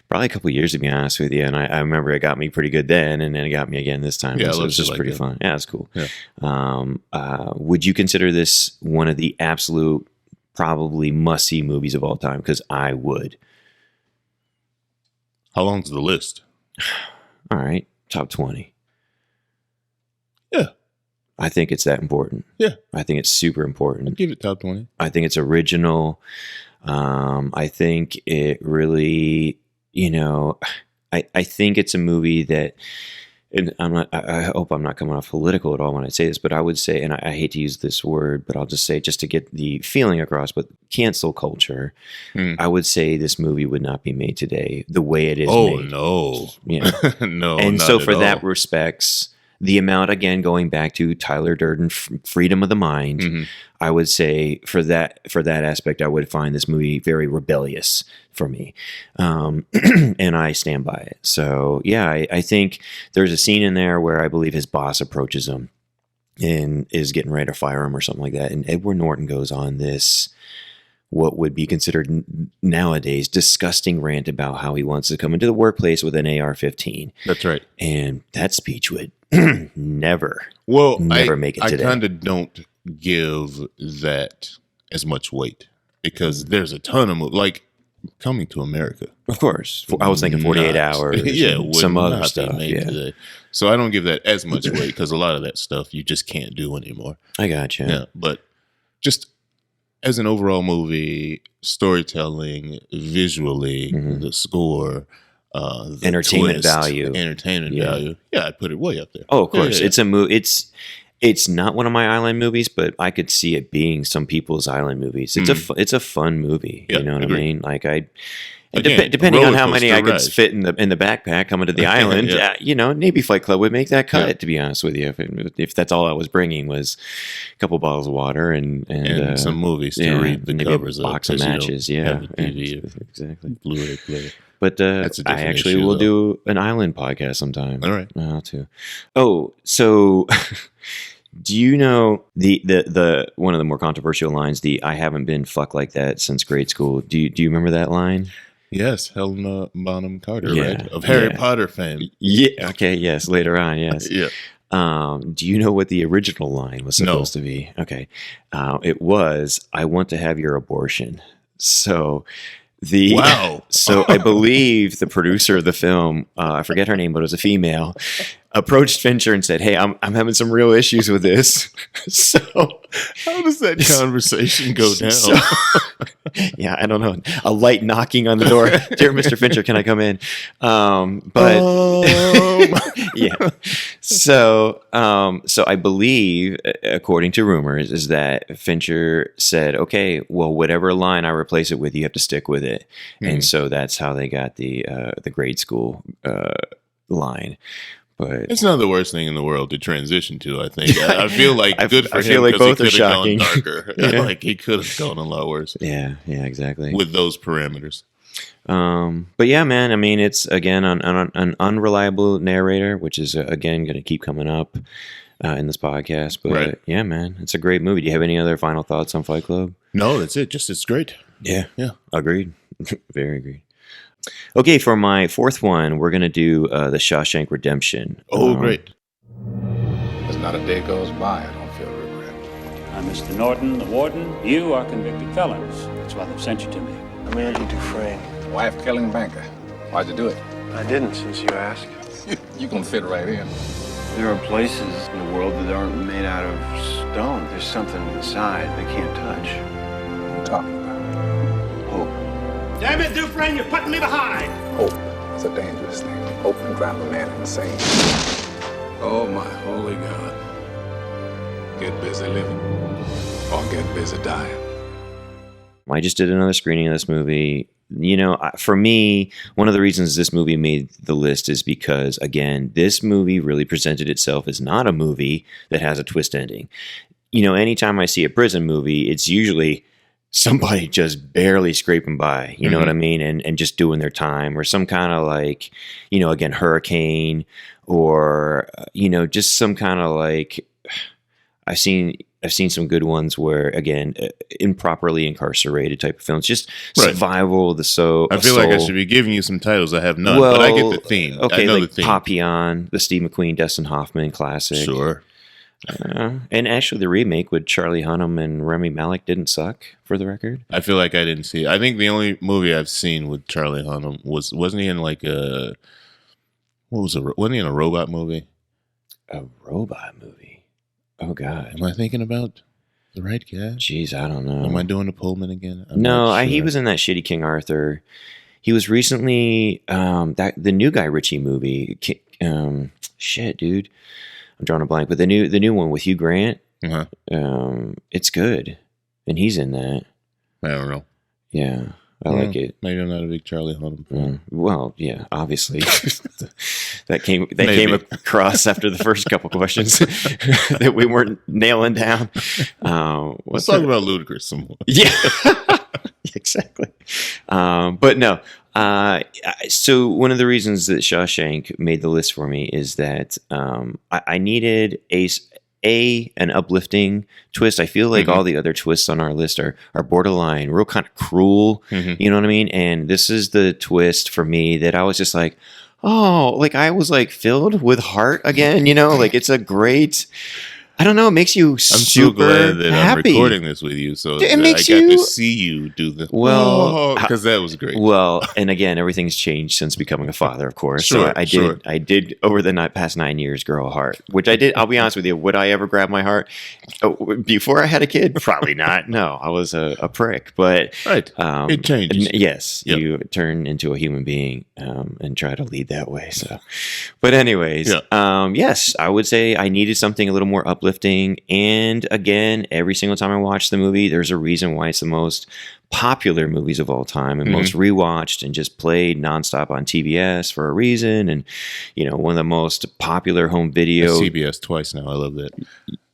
probably a couple of years, to be honest with you. And I remember it got me pretty good then. And then it got me again this time. Yeah, so it was just pretty fun. Yeah, it's cool. Yeah. Would you consider this one of the absolute probably must-see movies of all time? Because I would. How long's the list? All right, top 20. Yeah. I think it's that important. Yeah. I think it's super important. I'd give it top 20. I think it's original. I think it really, I think it's a movie that, and I hope I'm not coming off political at all when I say this, but I would say, and I hate to use this word, but I'll just say, just to get the feeling across, but cancel culture, I would say this movie would not be made today the way it is made. No. Yeah. No. And not so at for all. that respects, the amount, again, going back to Tyler Durden, freedom of the mind, I would say for that aspect, I would find this movie very rebellious for me. And I stand by it. So yeah, I think there's a scene in there where I believe his boss approaches him and is getting ready to fire him or something like that. And Edward Norton goes on this, what would be considered nowadays disgusting rant about how he wants to come into the workplace with an AR-15. That's right. And that speech would never make it today. I kind of don't give that as much weight because there's a ton of movies, like Coming to America. Of course. I was thinking 48 Hours. Yeah, some other stuff. Today. So I don't give that as much weight because a lot of that stuff you just can't do anymore. I got you. Yeah, but just as an overall movie, storytelling, visually, the score, the entertainment twist, value. Yeah, I'd put it way up there. Oh, of course. Yeah. It's a movie. It's not one of my island movies, but I could see it being some people's island movies. It's a fun movie. Yeah, you know what agreed. I mean? Like Again, depending on how many I could ride. fit in the backpack coming to the island, Navy Fight Club would make that cut. Yeah. To be honest with you, if that's all I was bringing was a couple bottles of water and some movies to read the maybe covers a box of matches. have a TV exactly. Blu-ray player. But That's a I different actually issue, will though. do an island podcast sometime. All right. I'll too. Oh, so do you know the one of the more controversial lines? I haven't been fucked like that since grade school. Do you remember that line? Yes, Helena Bonham Carter, Yeah, right? Of Harry yeah. Potter fame. Yeah. Okay. Yes. Later on. Yes. Yeah. Do you know what the original line was supposed to be? Okay. It was, "I want to have your abortion." So Wow. So I believe the producer of the film, I forget her name, but it was a female, approached Fincher and said, "Hey, I'm having some real issues with this." So how does that conversation go down? So, yeah, I don't know. A light knocking on the door. "Dear Mr. Fincher, can I come in?" Yeah. So I believe, according to rumors, is that Fincher said, "Okay, well, whatever line I replace it with, you have to stick with it." And so that's how they got the grade school line. But it's not the worst thing in the world to transition to, I think. I feel like good for him. I feel like 'cause both he are could have gone shocking. darker. Yeah. Like he could have gone a lot worse. Yeah, exactly. With those parameters. But yeah, man, I mean, it's again an unreliable narrator, which is again going to keep coming up in this podcast. But Right. yeah, man, it's a great movie. Do you have any other final thoughts on Fight Club? No, that's it. Just it's great. Yeah. Yeah. Agreed. Very agreed. Okay, for my fourth one, we're going to do the Shawshank Redemption. Oh, great. As not a day goes by, I don't feel regret. I'm Mr. Norton, the warden. You are convicted felons. That's why they've sent you to me. I'm Andy Dufresne. Wife-killing banker. Why'd you do it? I didn't, since you asked. You gonna fit right in. There are places in the world that aren't made out of stone. There's something inside they can't touch. What are you talking about? Hope. Damn it, Dufresne, you're putting me behind. Hope is a dangerous thing. Hope can drive a man insane. Oh, my holy God. Get busy living or get busy dying. I just did another screening of this movie For me, one of the reasons this movie made the list is because, again, this movie really presented itself as not a movie that has a twist ending. Anytime I see a prison movie, it's usually somebody just barely scraping by, you know what I mean? And just doing their time, or some kind of like, again, hurricane, or, just some kind of like, I've seen some good ones where, again, improperly incarcerated type of films, just survival of the soul. I feel like I should be giving you some titles. I have none, but I get the theme. Okay, I know like the theme. Papillon, the Steve McQueen, Dustin Hoffman classic. Sure. And actually, the remake with Charlie Hunnam and Rami Malek didn't suck, for the record. I feel like I didn't see it. I think the only movie I've seen with Charlie Hunnam wasn't he in like wasn't he in a robot movie? A robot movie? Oh, God. Am I thinking about the right guy? Jeez, I don't know. Am I doing a Pullman again? He was in that shitty King Arthur. He was recently the new Guy Ritchie movie. Shit, dude. I'm drawing a blank. But the new one with Hugh Grant, it's good. And he's in that. I don't know. Yeah. I like it. Maybe I'm not a big Charlie Hunnam fan. Well, yeah, obviously. that came across after the first couple questions that we weren't nailing down. Let's talk about Ludacris some more. Yeah, exactly. But no. So one of the reasons that Shawshank made the list for me is that I needed an uplifting twist. I feel like all the other twists on our list are borderline, real kind of cruel. You know what I mean? And this is the twist for me that I was just like, oh, like I was like filled with heart again. Like it's a great. I don't know. It makes you super so glad that happy. I'm recording this with you, so it makes I got to see you do the because that was great. Well, and again, everything's changed since becoming a father, of course. Sure, so I did over the past 9 years grow a heart, which I did. I'll be honest with you. Would I ever grab my heart before I had a kid? Probably not. No, I was a prick. But it changes. Yes, you turn into a human being and try to lead that way. So, but anyways, yes, I would say I needed something a little more uplifting. And again, every single time I watch the movie, there's a reason why it's the most popular movies of all time and most rewatched and just played nonstop on TBS for a reason. And one of the most popular home video. That's TBS twice now. I love that.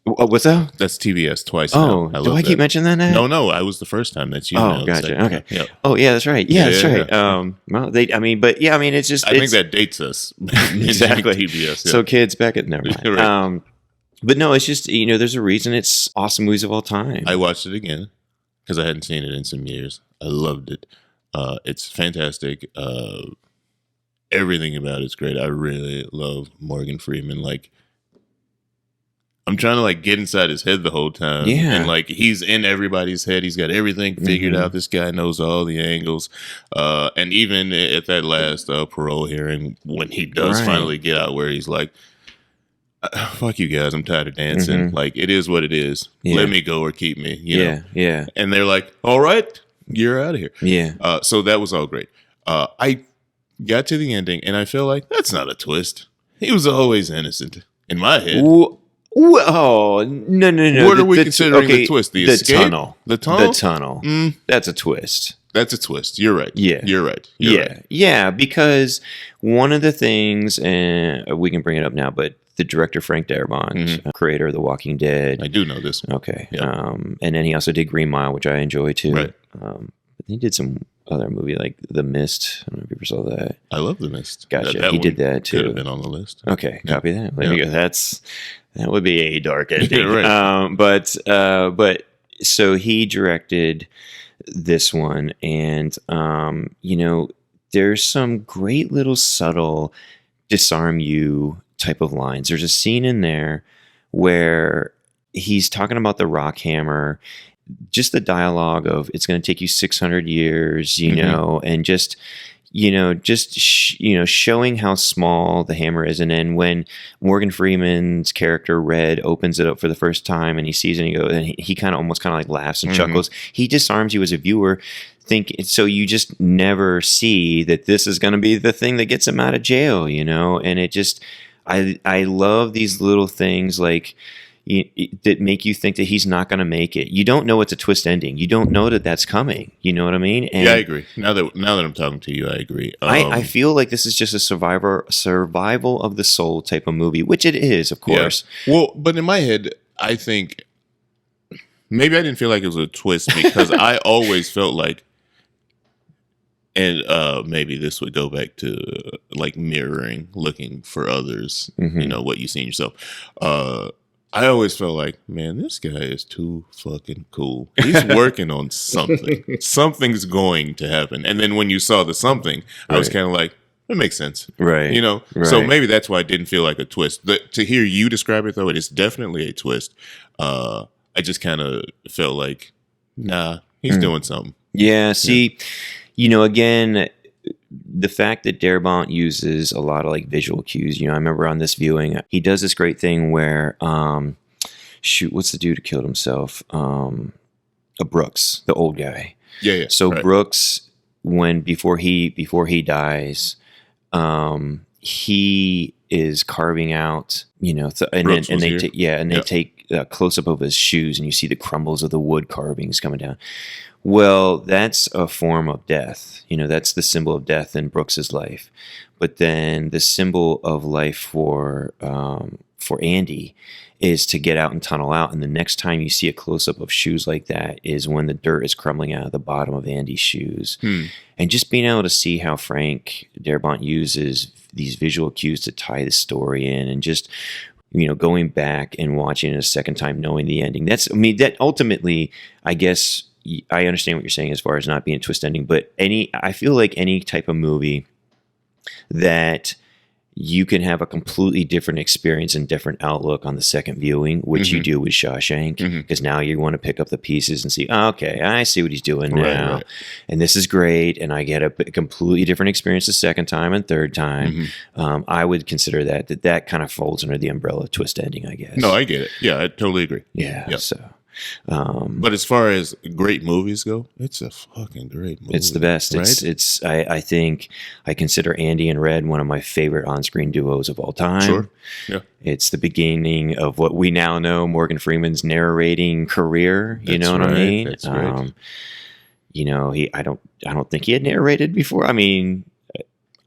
What's that? That's TBS twice. Oh, now. do I keep mentioning that? No, I was the first time. That's you. Oh, now. Gotcha. Okay. Yep. Oh, yeah, that's right. Yeah, that's right. Well, it's just. I think that dates us. Exactly. TBS. Yeah. So kids back at never mind. Right. But no, it's just, there's a reason it's awesome movies of all time. I watched it again because I hadn't seen it in some years. I loved it. It's fantastic. Everything about it's great. I really love Morgan Freeman. Like, I'm trying to like get inside his head the whole time. Yeah. And like he's in everybody's head. He's got everything figured out. This guy knows all the angles. And even at that last parole hearing, when he does finally get out where he's like, fuck you guys, I'm tired of dancing. Like, it is what it is. Yeah. Let me go or keep me. You know? Yeah. And they're like, all right, you're out of here. Yeah. So that was all great. I got to the ending and I feel like that's not a twist. He was always innocent in my head. Oh, no. What are we considering the twist? The escape? Tunnel. The tunnel? The tunnel. That's a twist. That's a twist. You're right. Yeah. You're right. Yeah, because one of the things, and we can bring it up now, but the director Frank Darabont, creator of The Walking Dead. I do know this one. Okay. Yeah. And then he also did Green Mile, which I enjoy too. Right. But he did some other movie like The Mist. I don't know if you ever saw that. I love The Mist. Gotcha. He did that too. Could have been on the list. Okay. Copy that. There you go. That would be a dark ending. Yeah, right. But so he directed this one, and there's some great little subtle disarm you type of lines. There's a scene in there where he's talking about the rock hammer, just the dialogue of it's going to take you 600 years, and just showing how small the hammer is. And then when Morgan Freeman's character Red opens it up for the first time and he sees it and he goes, and he kind of almost like laughs and chuckles. He disarms you as a viewer. So you just never see that this is going to be the thing that gets him out of jail, and it just, I love these little things like, that make you think that he's not going to make it. You don't know it's a twist ending. You don't know that that's coming. You know what I mean? And yeah, I agree. Now that I'm talking to you, I agree. I feel like this is just a survival of the soul type of movie, which it is, of course. Yeah. Well, but in my head, I think maybe I didn't feel like it was a twist because I always felt like, and maybe this would go back to like mirroring, looking for others, you know, what you see in yourself. I always felt like, man, this guy is too fucking cool. He's working on something. Something's going to happen. And then when you saw the something, I was kind of like, it makes sense. Right. You know? Right. So maybe that's why it didn't feel like a twist. To hear you describe it, though, it is definitely a twist. I just kind of felt like, nah, he's doing something. Yeah, see, you know, again, the fact that Darabont uses a lot of like visual cues, you know, I remember on this viewing, he does this great thing where, what's the dude who killed himself? Brooks, the old guy. Yeah. So right. Brooks, before he dies, he is carving out, you know, they take a close up of his shoes, and you see the crumbles of the wood carvings coming down. Well, that's a form of death. You know, that's the symbol of death in Brooks's life. But then the symbol of life for Andy is to get out and tunnel out. And the next time you see a close-up of shoes like that is when the dirt is crumbling out of the bottom of Andy's shoes. And just being able to see how Frank Darabont uses these visual cues to tie the story in, and just, you know, going back and watching it a second time, knowing the ending. That ultimately, I guess, I understand what you're saying as far as not being a twist ending, but I feel like any type of movie that you can have a completely different experience and different outlook on the second viewing, which you do with Shawshank, because now you want to pick up the pieces and see, oh, okay, I see what he's doing now. Right. And this is great. And I get a completely different experience the second time and third time. I would consider that kind of folds under the umbrella of twist ending, I guess. No, I get it. Yeah, I totally agree. Yeah. Yep. So. But as far as great movies go, it's a fucking great movie. It's the best. Right? I think I consider Andy and Red one of my favorite on-screen duos of all time. Sure. Yeah. It's the beginning of what we now know Morgan Freeman's narrating career. You know what I mean? That's right. You know, I don't think he had narrated before. I mean,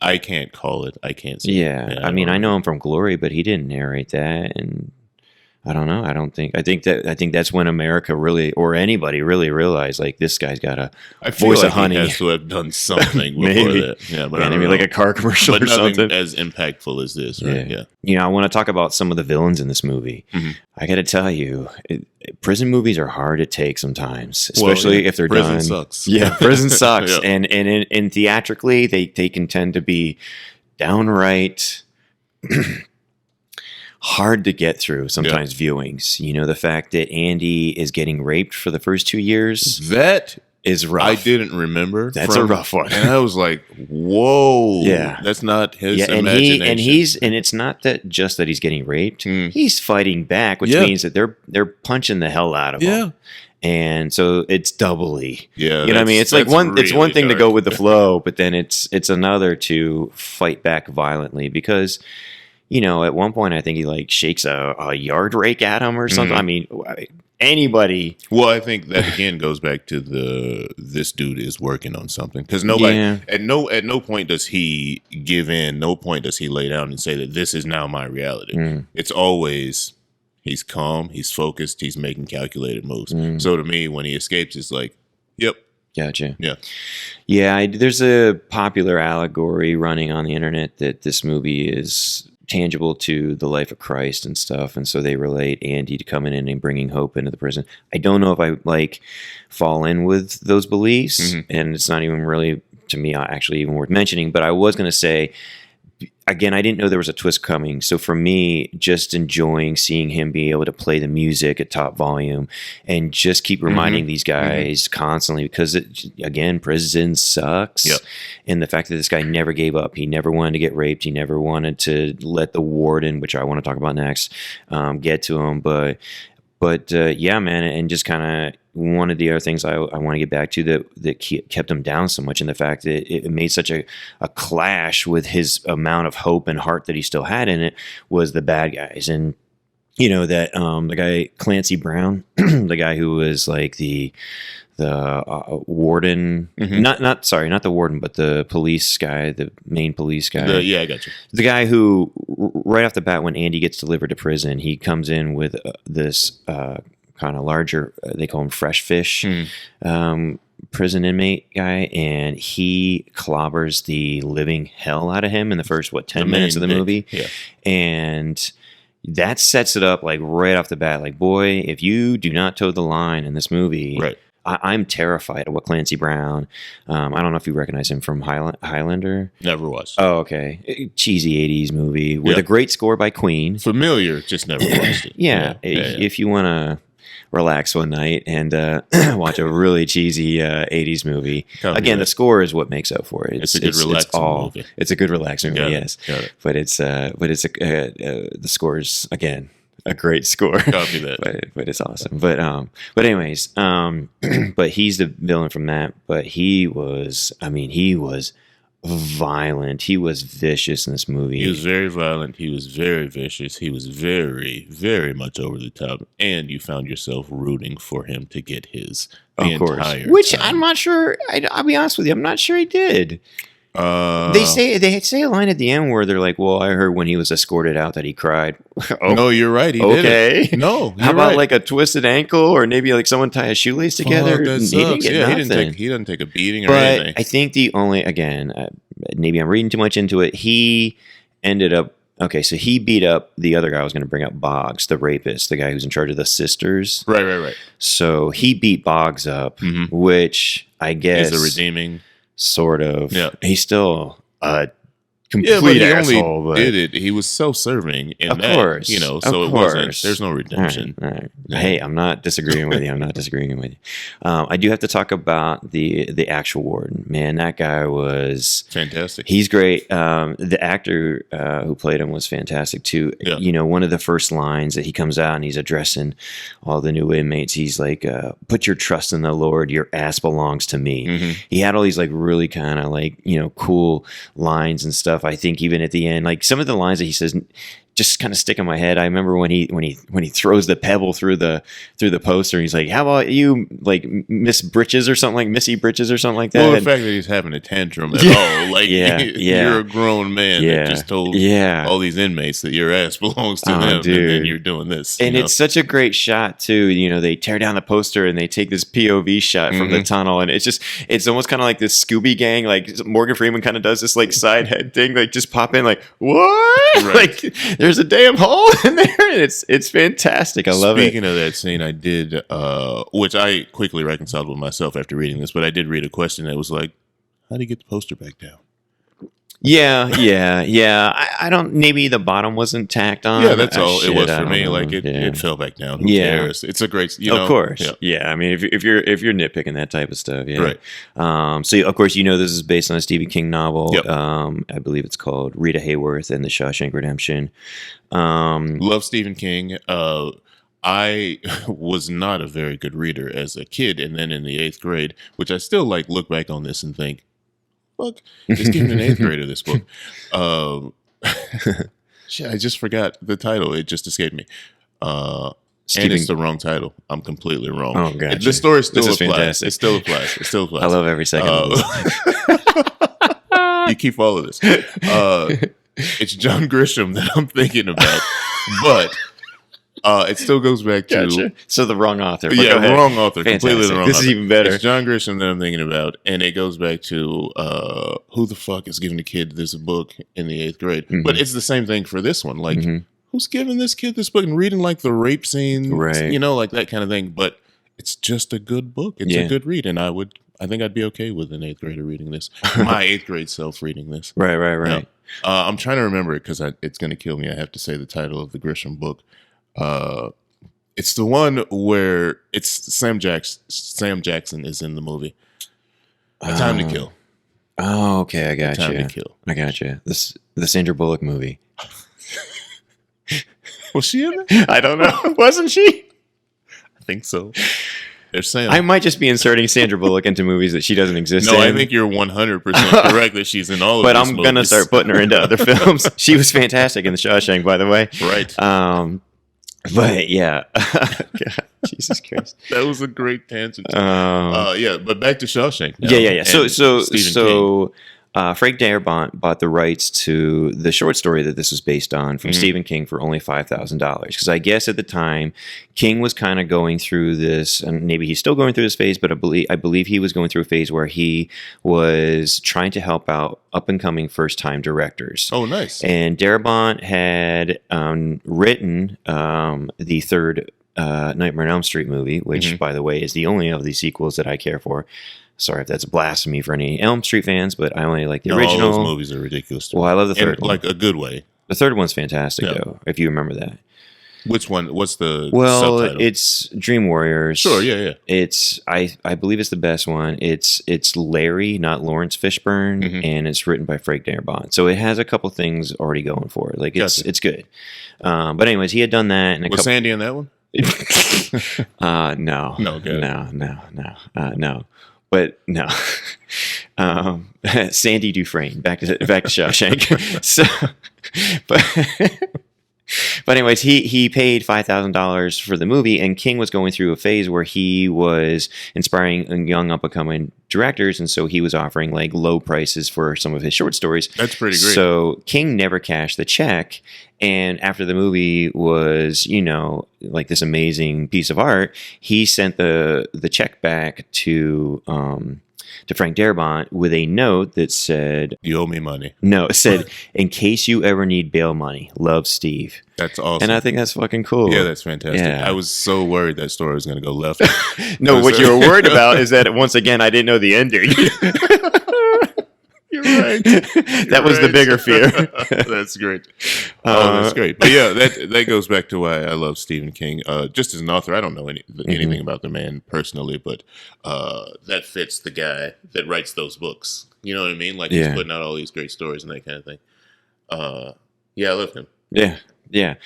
I can't call it. I can't say. Yeah. I mean, I know him from Glory, but he didn't narrate that. And I don't know. I think that's when America really, or anybody really realized, like, this guy's got a voice of honey. He has to have done something before that. Yeah, but maybe like a car commercial or something as impactful as this. Right? Yeah. You know, I want to talk about some of the villains in this movie. I got to tell you, prison movies are hard to take sometimes, especially if they're prison done. Sucks. Yeah, prison sucks, Yeah. and in theatrically, they can tend to be downright hard to get through sometimes. Viewings, you know, the fact that Andy is getting raped for the first 2 years, that is rough. I didn't remember. That's a rough one. And I was like, whoa. Yeah. That's not his imagination. And it's not that just that he's getting raped. He's fighting back, which means that they're punching the hell out of him. And so it's doubly, you know what I mean? It's like it's one thing to go with the flow, but then it's another to fight back violently, because, you know, at one point I think he like shakes a yard rake at him or something. I mean, anybody. Well, I think that again goes back to this dude is working on something, because nobody at no point does he give in. No point does he lay down and say that this is now my reality. It's always he's calm, he's focused, he's making calculated moves. So to me, when he escapes, it's like, yep. Gotcha. Yeah. There's a popular allegory running on the internet that this movie is tangible to the life of Christ and stuff, and so they relate Andy to coming in and bringing hope into the prison. I don't know if I fall in with those beliefs, and it's not even really, to me, actually even worth mentioning. But I was going to say, again, I didn't know there was a twist coming. So for me, just enjoying seeing him be able to play the music at top volume and just keep reminding these guys constantly, because again, prison sucks. And the fact that this guy never gave up. He never wanted to get raped. He never wanted to let the warden, which I want to talk about next, get to him. But yeah, man, and just kind of one of the other things I want to get back to that kept him down so much, and the fact that it made such a clash with his amount of hope and heart that he still had in it, was the bad guys. And you know, that the guy Clancy Brown, the guy who was like the warden, not the warden, but the police guy, the main police guy. Yeah, I got you. The guy who, right off the bat, when Andy gets delivered to prison, he comes in with this kind of larger, they call him fresh fish, prison inmate guy, and he clobbers the living hell out of him in the first 10 minutes of the movie. Yeah. And that sets it up like right off the bat, like, boy, if you do not toe the line in this movie, right, I'm terrified of what Clancy Brown, I don't know if you recognize him from Highlander. Never was. Oh, okay. Cheesy 80s movie with a great score by Queen. Familiar, just never watched it. Yeah. If you want to relax one night and watch a really cheesy 80s movie. Again, the score is what makes up for it. It's a good relaxing movie. It's a good relaxing movie, yes. Got it. But the score is, again, a great score. Copy that. But it's awesome. But anyways, but he's the villain from that. But he was violent. He was vicious in this movie. He was very violent. He was very vicious. He was very, very much over the top. And you found yourself rooting for him to get his entire Which time. I'm not sure. I'll be honest with you. I'm not sure he did. They say a line at the end where they're like, "Well, I heard when he was escorted out that he cried." No, you're right. He did it. No, how about like a twisted ankle, or maybe like someone tie a shoelace together? That he didn't get nothing. He didn't take a beating or but anything. I think the only, again, maybe I'm reading too much into it. He ended up. Okay, so he beat up the other guy I was going to bring up, Boggs, the rapist, the guy who's in charge of the sisters. Right. So he beat Boggs up, which I guess is a redeeming. Sort of. Yeah. He's still a complete but he asshole. Only did it. He was self-serving in of that, course, you know, of so it course. wasn't, there's no redemption. All right. Hey, I'm not disagreeing with you. I do have to talk about the actual warden. Man, that guy was fantastic. He's great. The actor who played him was fantastic too. Yeah. You know, one of the first lines that he comes out and he's addressing all the new inmates, he's like, "Put your trust in the Lord. Your ass belongs to me." He had all these like really kind of like, you know, cool lines and stuff. I think even at the end, like some of the lines that he says just kind of stick in my head. I remember when he throws the pebble through the poster, and he's like, "How about you, like Miss Britches or something, like Missy Britches or something like that." Well, the fact that he's having a tantrum at all, like you're a grown man that just told all these inmates that your ass belongs to them, dude. and then you're doing this. And it's such a great shot too. You know, they tear down the poster and they take this POV shot from the tunnel, and it's almost kind of like this Scooby Gang, like Morgan Freeman kind of does this like side head thing, like just pop in, like what, like. There's a damn hole in there, and it's fantastic. I love it. Speaking of that scene, I did, which I quickly reconciled with myself after reading this, but I did read a question that was like, how do you get the poster back down? Yeah. I don't. Maybe the bottom wasn't tacked on. Yeah, that's all it was for me. Like it fell back down. Who cares? It's a great. You know, of course. Yeah. I mean, if you're nitpicking that type of stuff, right. So of course, you know, this is based on a Stephen King novel. Yep. I believe it's called Rita Hayworth and the Shawshank Redemption. Love Stephen King. I was not a very good reader as a kid, and then in the 8th grade, which I still like look back on this and think, fuck, it's even an 8th grader, this book. Shit, I just forgot the title. It just escaped me. And it's the wrong title. I'm completely wrong. Oh, gotcha. The story still applies. Fantastic. It still applies. It still applies. I love every second of this. You keep all of this. It's John Grisham that I'm thinking about, but it still goes back to... Gotcha. So the wrong author. Yeah, wrong author. Fantastic. Completely the wrong This author. is even better. It's John Grisham that I'm thinking about, and it goes back to who the fuck is giving a kid this book in the 8th grade? But it's the same thing for this one. Like, who's giving this kid this book and reading like the rape scene, right? You know, like that kind of thing. But it's just a good book. It's a good read, and I think I'd be okay with an 8th grader reading this. My 8th grade self reading this. Right. Yeah. I'm trying to remember it because it's going to kill me. I have to say the title of the Grisham book. It's the one where it's Sam Jackson is in the movie. A Time to Kill. Oh, okay, I got you. Time to Kill. I got you. The Sandra Bullock movie. Was she in it? I don't know. Wasn't she? I think so. They're saying I might just be inserting Sandra Bullock into movies that she doesn't exist in. No, I think you're 100% correct that she's in all of these movies. But I'm going to start putting her into other films. She was fantastic in The Shawshank, by the way. Right. But yeah, God, Jesus Christ, That was a great tangent. Um, Yeah, but back to Shawshank. Now, yeah. and Stephen King. Frank Darabont bought the rights to the short story that this was based on from Mhm. Stephen King for only $5,000. Because I guess at the time, King was kind of going through this, and maybe he's still going through this phase, but I believe he was going through a phase where he was trying to help out up and coming first time directors. Oh, nice. And Darabont had written the third Nightmare on Elm Street movie, which, Mhm. by the way, is the only of these sequels that I care for. Sorry if that's blasphemy for any Elm Street fans, but I only like the original. All those movies are ridiculous. Well, I love the In, third one. like a good way. The third one's fantastic, Yeah. though, if you remember that. Which one? What's the Well, subtitle? it's Dream Warriors. Sure, yeah. It's I believe it's the best one. It's Larry, not Lawrence Fishburne, Mhm. and it's written by Frank Darabont. So it has a couple things already going for it. Like it's Gotcha. it's good. But anyways, he had done that, and a Was couple. Sandy in that one? No, No, good. no. But no, Sandy Dufresne. Back to Shawshank. So, but anyways, he paid $5,000 for the movie, and King was going through a phase where he was inspiring young up and coming directors, and so he was offering like low prices for some of his short stories. That's pretty great. So King never cashed the check. And after the movie was, like this amazing piece of art, he sent the check back to Frank Darabont with a note that said, "You owe me money." No, it said, "In case you ever need bail money, love, Steve." That's awesome. And I think that's fucking cool. Yeah, that's fantastic. Yeah. I was so worried that story was going to go left. No, what you were worried about is that once again I didn't know the ending. You're right. That was the bigger fear. That's great. That's great. But yeah, that goes back to why I love Stephen King. Just as an author, I don't know anything about the man personally, but that fits the guy that writes those books. You know what I mean? Like he's putting out all these great stories and that kind of thing. Yeah, I love him. Yeah.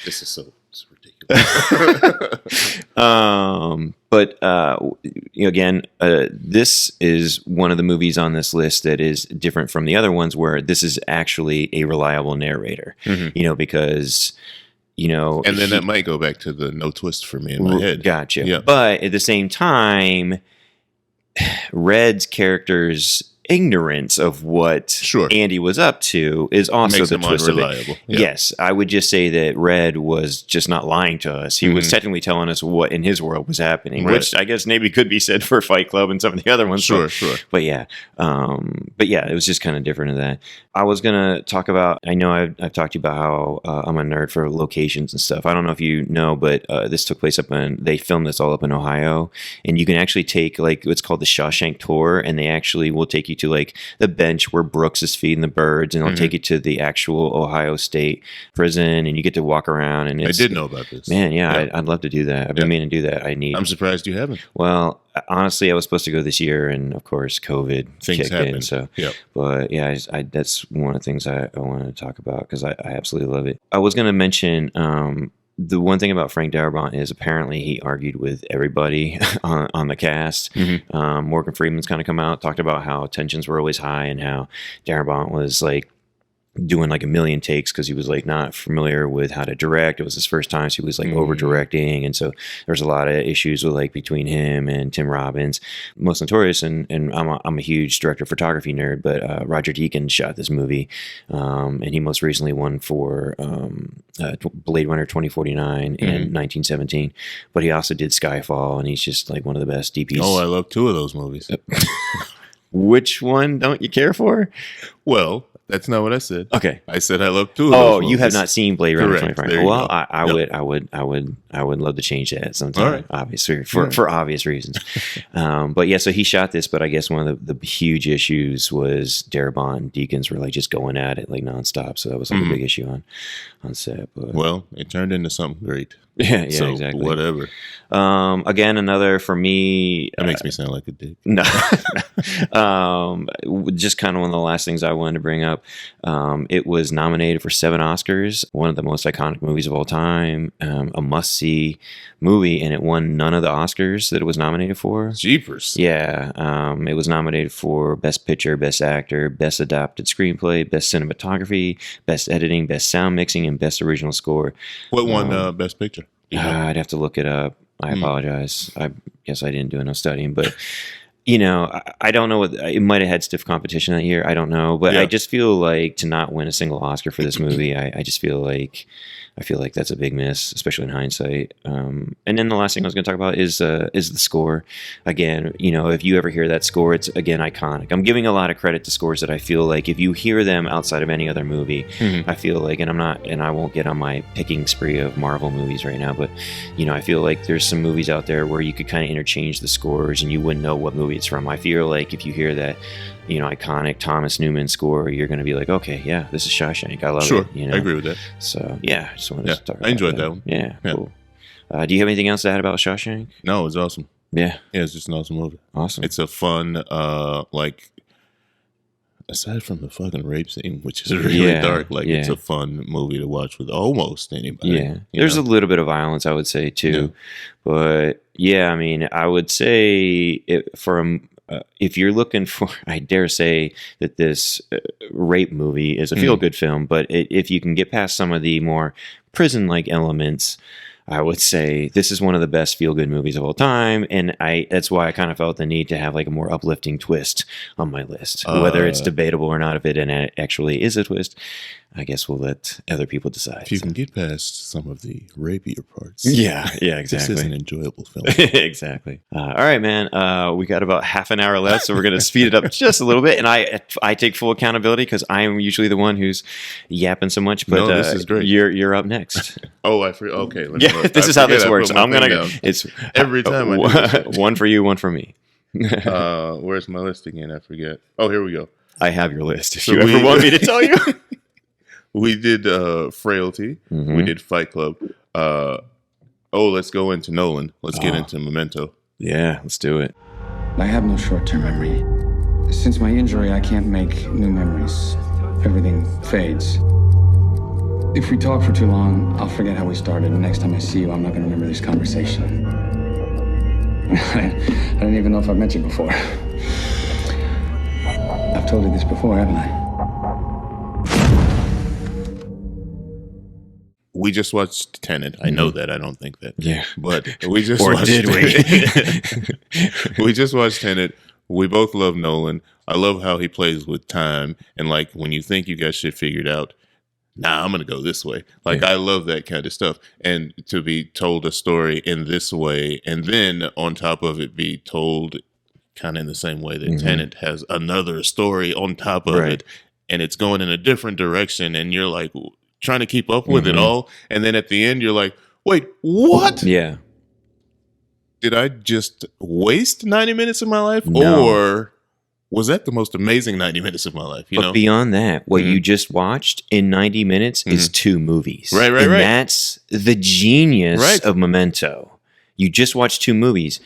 This is so ridiculous. But again, this is one of the movies on this list that is different from the other ones, where this is actually a reliable narrator. Mhm. Because and then that might go back to the no twist for me in my head. Gotcha. Yeah. But at the same time, Red's character's ignorance of what Andy was up to is also Makes the him twist of it. unreliable. Yeah. Yes, I would just say that Red was just not lying to us. He was Mhm. technically telling us what in his world was happening, Right. which I guess maybe could be said for Fight Club and some of the other ones. Sure. But yeah, it was just kind of different in that. I was gonna talk about. I know I've talked to you about how I'm a nerd for locations and stuff. I don't know if you know, but this took place they filmed this all up in Ohio, and you can actually take like what's called the Shawshank tour, and they actually will take you to like the bench where Brooks is feeding the birds, and they'll take you to the actual Ohio State prison, and you get to walk around. And I did know about this. Man, yeah. I'd love to do that. I've been meaning to do that. I'm surprised you haven't. Well, honestly, I was supposed to go this year, and of course, COVID Things kicked happen. in. So, Yep. but yeah, that's one of the things I wanted to talk about because I absolutely love it. I was going to mention the one thing about Frank Darabont is apparently he argued with everybody on the cast. Morgan Freeman's kind of come out, talked about how tensions were always high and how Darabont was like doing like a million takes because he was like not familiar with how to direct. It was his first time, so he was like over directing, and so there's a lot of issues with like between him and Tim Robbins. Most notorious, and I'm a huge director of photography nerd, but Roger Deakins shot this movie, and he most recently won for Blade Runner 2049 and 1917. But he also did Skyfall, and he's just like one of the best DPs. Oh, I love two of those movies. Which one don't you care for? Well, that's not what I said. Okay, I said I love two of those movies. You have not seen Blade Runner Correct. 2049. There you Well, go. I would love to change that sometime. All right. Obviously, for obvious reasons. But yeah, so he shot this, but I guess one of the huge issues was Darabont and Deakins were like just going at it like nonstop. So that was like a big issue on set. But well, it turned into something great. Yeah, so exactly. Whatever. Again, another for me. That makes me sound like a dick. No. Just kind of one of the last things I wanted to bring up. It was nominated for 7 Oscars, one of the most iconic movies of all time, a must-see movie, and it won none of the Oscars that it was nominated for. Jeepers. Yeah. It was nominated for Best Picture, Best Actor, Best Adapted Screenplay, Best Cinematography, Best Editing, Best Sound Mixing, and Best Original Score. What won Best Picture? I'd have to look it up. I apologize. I guess I didn't do enough studying, but I don't know what it might have had stiff competition that year. I don't know, but I just feel like to not win a single Oscar for this movie, I just feel like that's a big miss, especially in hindsight. And then the last thing I was going to talk about is the score. Again, if you ever hear that score, it's again iconic. I'm giving a lot of credit to scores that I feel like if you hear them outside of any other movie, I feel like, and I won't get on my picking spree of Marvel movies right now, but I feel like there's some movies out there where you could kind of interchange the scores and you wouldn't know what movie it's from. I feel like if you hear that iconic Thomas Newman score, you're going to be like, okay, yeah, this is Shawshank. I love it. I agree with that. So yeah, I just wanted to talk about I enjoyed that one. Yeah, cool. Do you have anything else to add about Shawshank? No, it was awesome. Yeah, it's just an awesome movie. Awesome. It's a fun, aside from the fucking rape scene, which is really dark, it's a fun movie to watch with almost anybody. Yeah, there's a little bit of violence, I would say too, but I mean, I would say if you're looking for, I dare say that this rape movie is a feel-good film, but if you can get past some of the more prison-like elements, I would say this is one of the best feel-good movies of all time, and that's why I kind of felt the need to have like a more uplifting twist on my list. Whether it's debatable or not, if it actually is a twist, I guess we'll let other people decide. If you can get past some of the rapier parts. Yeah, exactly. This is an enjoyable film. Exactly. All right, man. We got about half an hour left, so we're going to speed it up just a little bit. And I take full accountability because I am usually the one who's yapping so much. But this is great. You're up next. I forgot. Okay. This is how this works. I'm going to. It's every time I do this. One for you, one for me. Where's my list again? I forget. Oh, here we go. I have your list. If you ever want me to tell you. We did Frailty. Mm-hmm. We did Fight Club. Let's go into Nolan. Let's get into Memento. Yeah, let's do it. I have no short-term memory. Since my injury, I can't make new memories. Everything fades. If we talk for too long, I'll forget how we started. And next time I see you, I'm not going to remember this conversation. I don't even know if I've met you before. I've told you this before, haven't I? We just watched Tenet. I know that. I don't think that. Yeah. But we just or watched did we? We just watched Tenet. We both love Nolan. I love how he plays with time. And when you think you got shit figured out, I'm going to go this way. I love that kind of stuff. And to be told a story in this way, and then on top of it be told kind of in the same way that Tenet has another story on top of it, and it's going in a different direction, and you're like trying to keep up with it all, and then at the end you're like, wait, what? Yeah. Did I just waste 90 minutes of my life? No. Or was that the most amazing 90 minutes of my life? But beyond that, what you just watched in 90 minutes is 2 movies. Right. And that's the genius of Memento. You just watched 2 movies.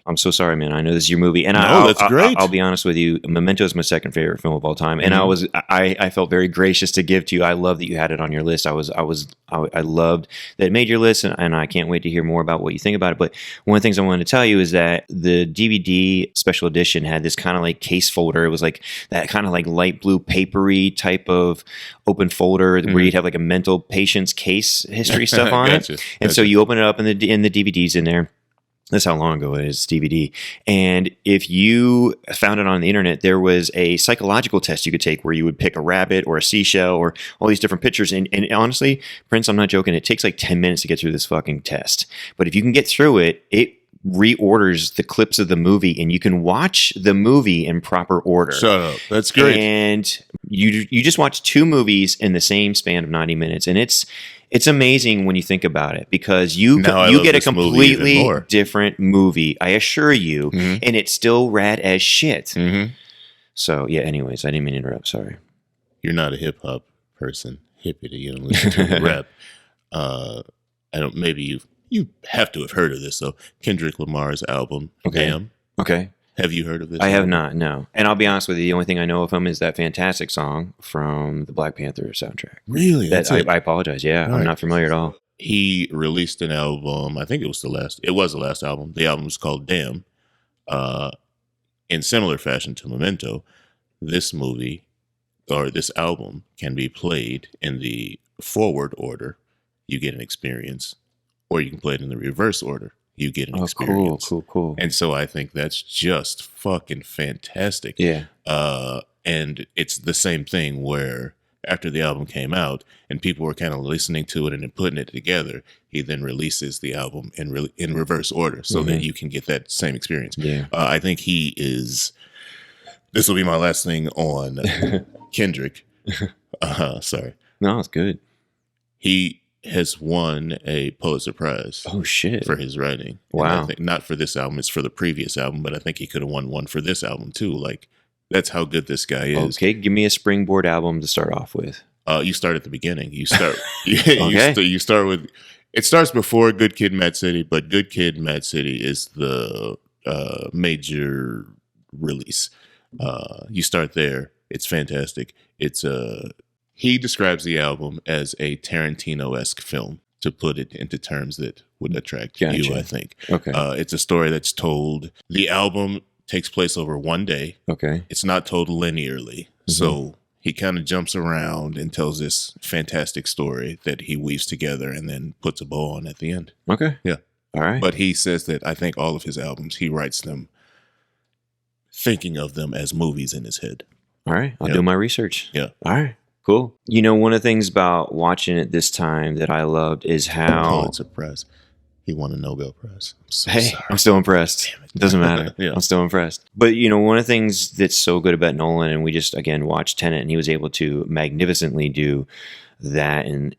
I'm so sorry, man. I know this is your movie, and that's great. I'll be honest with you. Memento is my second favorite film of all time, and I felt very gracious to give to you. I love that you had it on your list. I loved that it made your list, and I can't wait to hear more about what you think about it. But one of the things I wanted to tell you is that the DVD special edition had this kind of like case folder. It was like that kind of like light blue papery type of open folder where you'd have like a mental patient's case history stuff on it, and so you open it up, and the DVD's in there. That's how long ago it is, DVD. And if you found it on the internet, there was a psychological test you could take where you would pick a rabbit or a seashell or all these different pictures. And honestly, Prince, I'm not joking, it takes like 10 minutes to get through this fucking test. But if you can get through it, it reorders the clips of the movie and you can watch the movie in proper order. Shut up. That's great. And you just watch 2 movies in the same span of 90 minutes. And it's amazing when you think about it because you get a completely different movie, I assure you, and it's still rad as shit. So, yeah, anyways, I didn't mean to interrupt. Sorry. You're not a hip hop person. Hippity. You don't listen to rap. Maybe you have to have heard of this, though. Kendrick Lamar's album, Damn. Okay. Have you heard of this? I have not, no. And I'll be honest with you, the only thing I know of him is that fantastic song from the Black Panther soundtrack. Really? I apologize. Yeah, I'm not familiar at all. He released an album. I think it was the last album. The album was called Damn. In similar fashion to Memento, this movie or this album can be played in the forward order. You get an experience or you can play it in the reverse order. You get an experience. Cool. And so I think that's just fucking fantastic. Yeah. And it's the same thing where after the album came out and people were kind of listening to it and then putting it together, he then releases the album in reverse order so that you can get that same experience. Yeah. I think this will be my last thing on Kendrick. Sorry. No, it's good. He has won a Pulitzer Prize. Oh shit! For his writing. Wow. And I think not for this album; it's for the previous album. But I think he could have won one for this album too. Like that's how good this guy is. Okay, give me a springboard album to start off with. You start at the beginning. You start. You start with. It starts before Good Kid, Mad City, but Good Kid, Mad City is the major release. You start there. It's fantastic. He describes the album as a Tarantino-esque film, to put it into terms that would attract you, I think. Okay. It's a story that's told. The album takes place over one day. Okay. It's not told linearly. So he kind of jumps around and tells this fantastic story that he weaves together and then puts a bow on at the end. Okay. Yeah. All right. But he says that I think all of his albums, he writes them thinking of them as movies in his head. All right. I'll do my research. Yeah. All right. Cool. You know, one of the things about watching it this time that I loved is how... Pulitzer Prize. He won a Nobel Prize. I'm still impressed. It doesn't matter. I'm still impressed. But, you know, one of the things that's so good about Nolan, and we just, again, watched Tenet, and he was able to magnificently do that and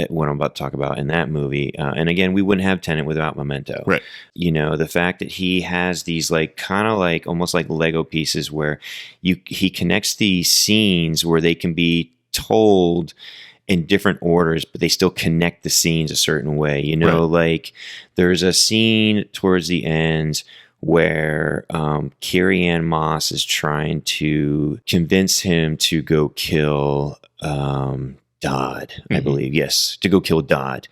what I'm about to talk about in that movie. And again, we wouldn't have Tenet without Memento. Right. You know, the fact that he has these like kind of like almost like Lego pieces where he connects these scenes where they can be told in different orders, but they still connect the scenes a certain way. You know, like there's a scene towards the end where Carrie Ann Moss is trying to convince him to go kill Dodd, I believe. Yes, to go kill Dodd.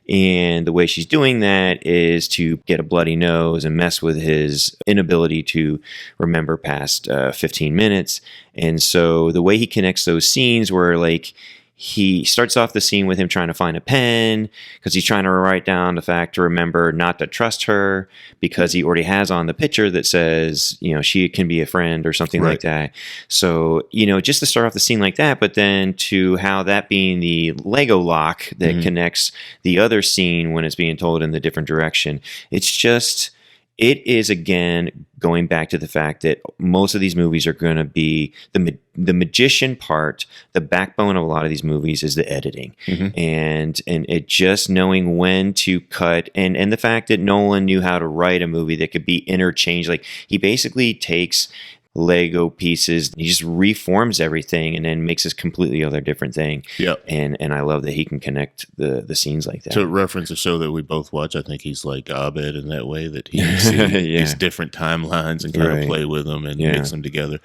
And the way she's doing that is to get a bloody nose and mess with his inability to remember past 15 minutes. And so the way he connects those scenes where like he starts off the scene with him trying to find a pen because he's trying to write down the fact to remember not to trust her because he already has on the picture that says, you know, she can be a friend or something like that. So, you know, just to start off the scene like that, but then to how that being the Lego lock that connects the other scene when it's being told in the different direction. It's just... It is, again, going back to the fact that most of these movies are going to be the magician part, the backbone of a lot of these movies is the editing. And it just knowing when to cut and the fact that Nolan knew how to write a movie that could be interchanged. Like he basically takes Lego pieces, he just reforms everything and then makes this completely other different thing. And I love that he can connect the scenes like that. To reference a show that we both watch, I think he's like Abed in that way, that he can see these different timelines and kind of play with them and mix them together.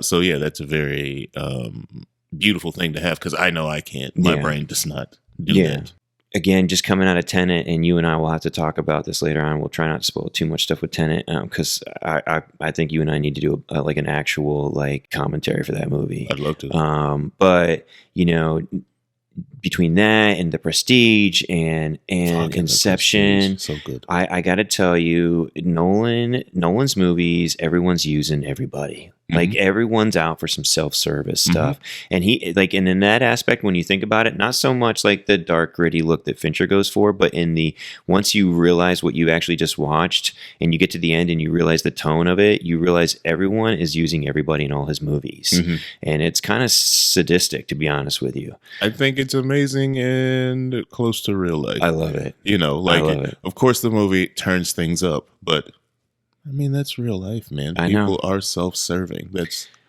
So yeah, that's a very beautiful thing to have because I know I can't. My brain does not do that. Again, just coming out of Tenet, and you and I will have to talk about this later on. We'll try not to spoil too much stuff with Tenet because I think you and I need to do like an actual like commentary for that movie. I'd love to. But you know, between that and The Prestige and Inception, so good. I got to tell you, Nolan's movies, everyone's using everybody. Like everyone's out for some self-service stuff. And he like, and in that aspect, when you think about it, not so much like the dark, gritty look that Fincher goes for, but in the, once you realize what you actually just watched and you get to the end and you realize the tone of it, you realize everyone is using everybody in all his movies. And it's kind of sadistic, to be honest with you. I think it's amazing and close to real life. I love it. You know, like, of course the movie turns things up, but I mean, that's real life, man. People are self-serving.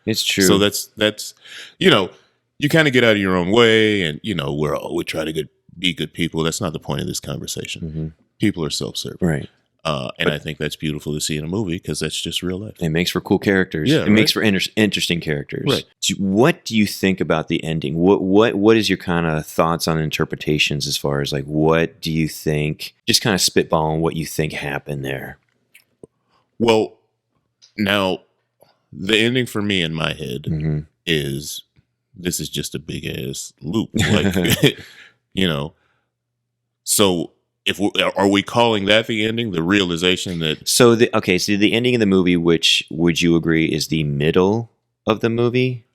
It's true. So that's you know, you kind of get out of your own way, and you know, we try to be good people. That's not the point of this conversation. People are self-serving, right? And I think that's beautiful to see in a movie because that's just real life. It makes for cool characters. Yeah, it makes for interesting characters. Right. What do you think about the ending? What is your kind of thoughts on interpretations as far as like what do you think? Just kind of spitballing what you think happened there. Well, now the ending for me in my head is this is just a big ass loop, like you know. So Are we calling that the ending? The realization that so the ending of the movie, which would you agree is the middle of the movie?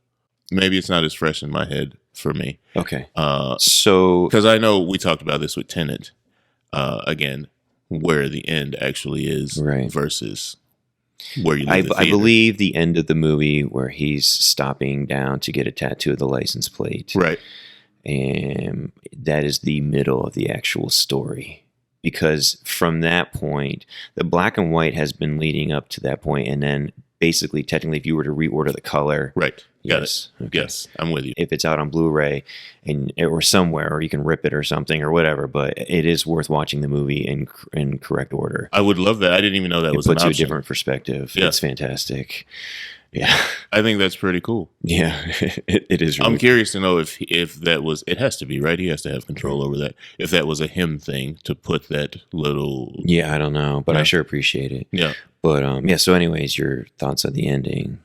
Maybe it's not as fresh in my head for me. Okay. So because I know we talked about this with Tenet, again, where the end actually is versus where you leave the I believe the end of the movie where he's stopping down to get a tattoo of the license plate. Right. And that is the middle of the actual story. Because from that point, the black and white has been leading up to that point, and then basically, technically, if you were to reorder the color, right? Yes, okay. Yes, I'm with you. If it's out on Blu-ray or somewhere, or you can rip it or something or whatever, but it is worth watching the movie in correct order. I would love that. I didn't even know that was an option. It puts you a different perspective. Yeah. It's fantastic. Yeah, I think that's pretty cool. Yeah, it is. Really I'm curious to know if that was. It has to be right. He has to have control over that. If that was a him thing to put that little. Yeah, I don't know, but I sure appreciate it. Yeah, but yeah. So, anyways, your thoughts on the ending?